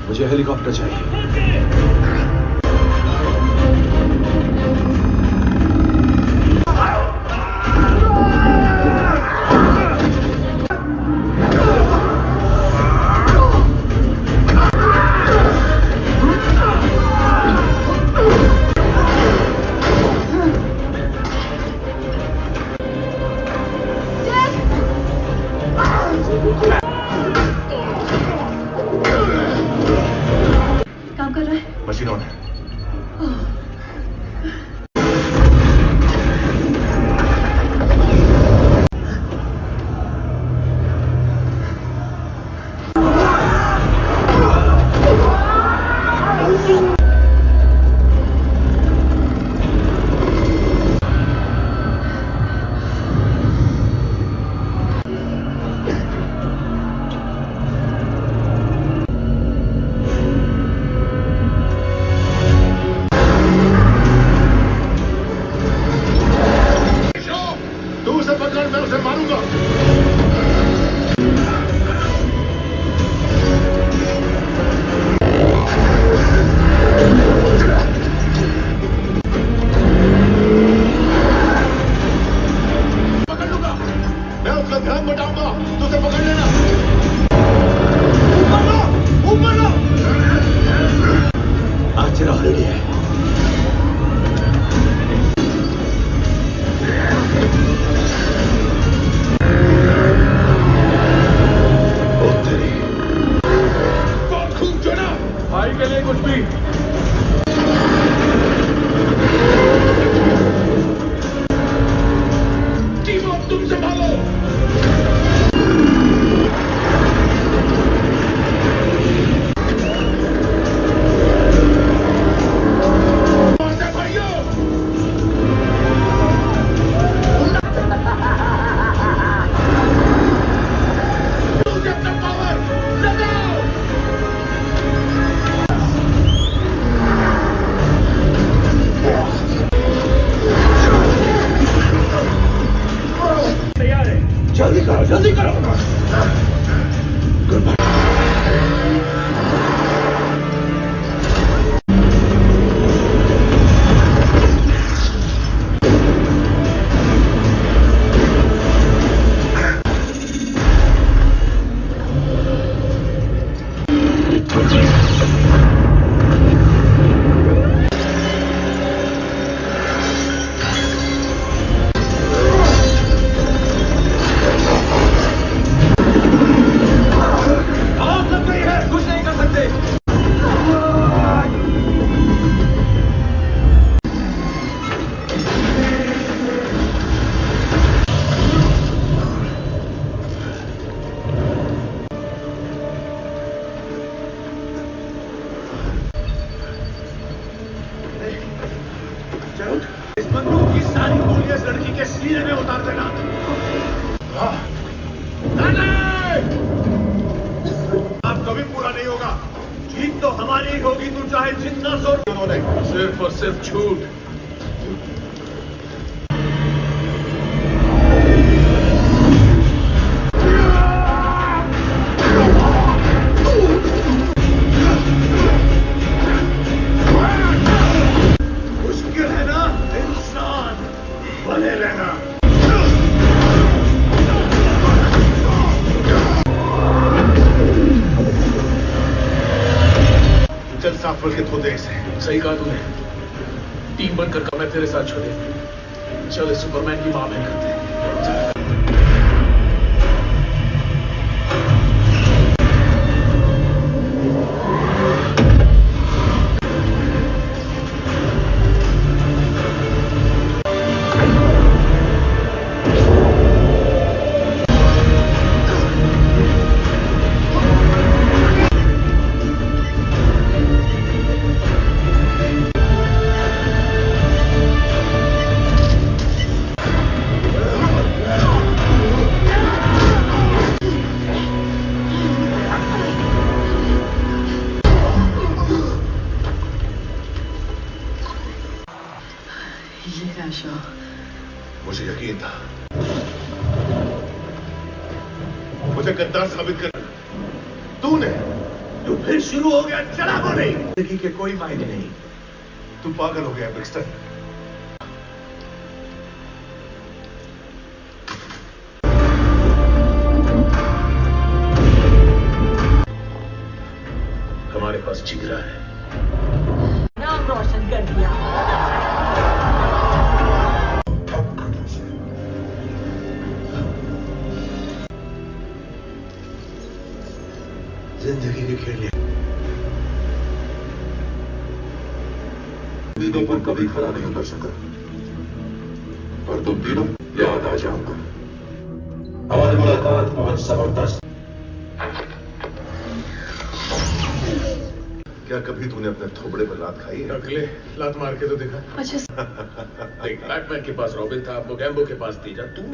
मुझे हेलीकॉप्टर चाहिए। मशीन ऑन है। सिर्फ और सिर्फ झूठ। मुश्किल है ना इंसान बने रहना। चल साफ करके धो दे इसे। सही कहा तूने, टीम बनकर का मैं तेरे साथ छोड़े। चल सुपरमैन की मां बहन करते हैं। मुझे यकीन था मुझे गद्दार साबित कर तूने। तू फिर शुरू हो गया। चला बोले जिंदगी के कोई मायने नहीं। तू पागल हो गया ब्रिक्स्टन। हमारे पास जिगरा है। नाम रोशन कर दिया। जिंदगी के खेल उम्मीदों पर कभी खरा नहीं उतर सका, पर तुम तीनों याद आ जाऊंगा। हमारी मुलाकात बहुत जबरदस्त। क्या कभी तूने अपने थोबड़े पर लात खाई है? अगले लात मार के तो देखा। अच्छा देख, बैटमैन के पास रॉबिन था, मोगैम्बो के पास तीजा, तू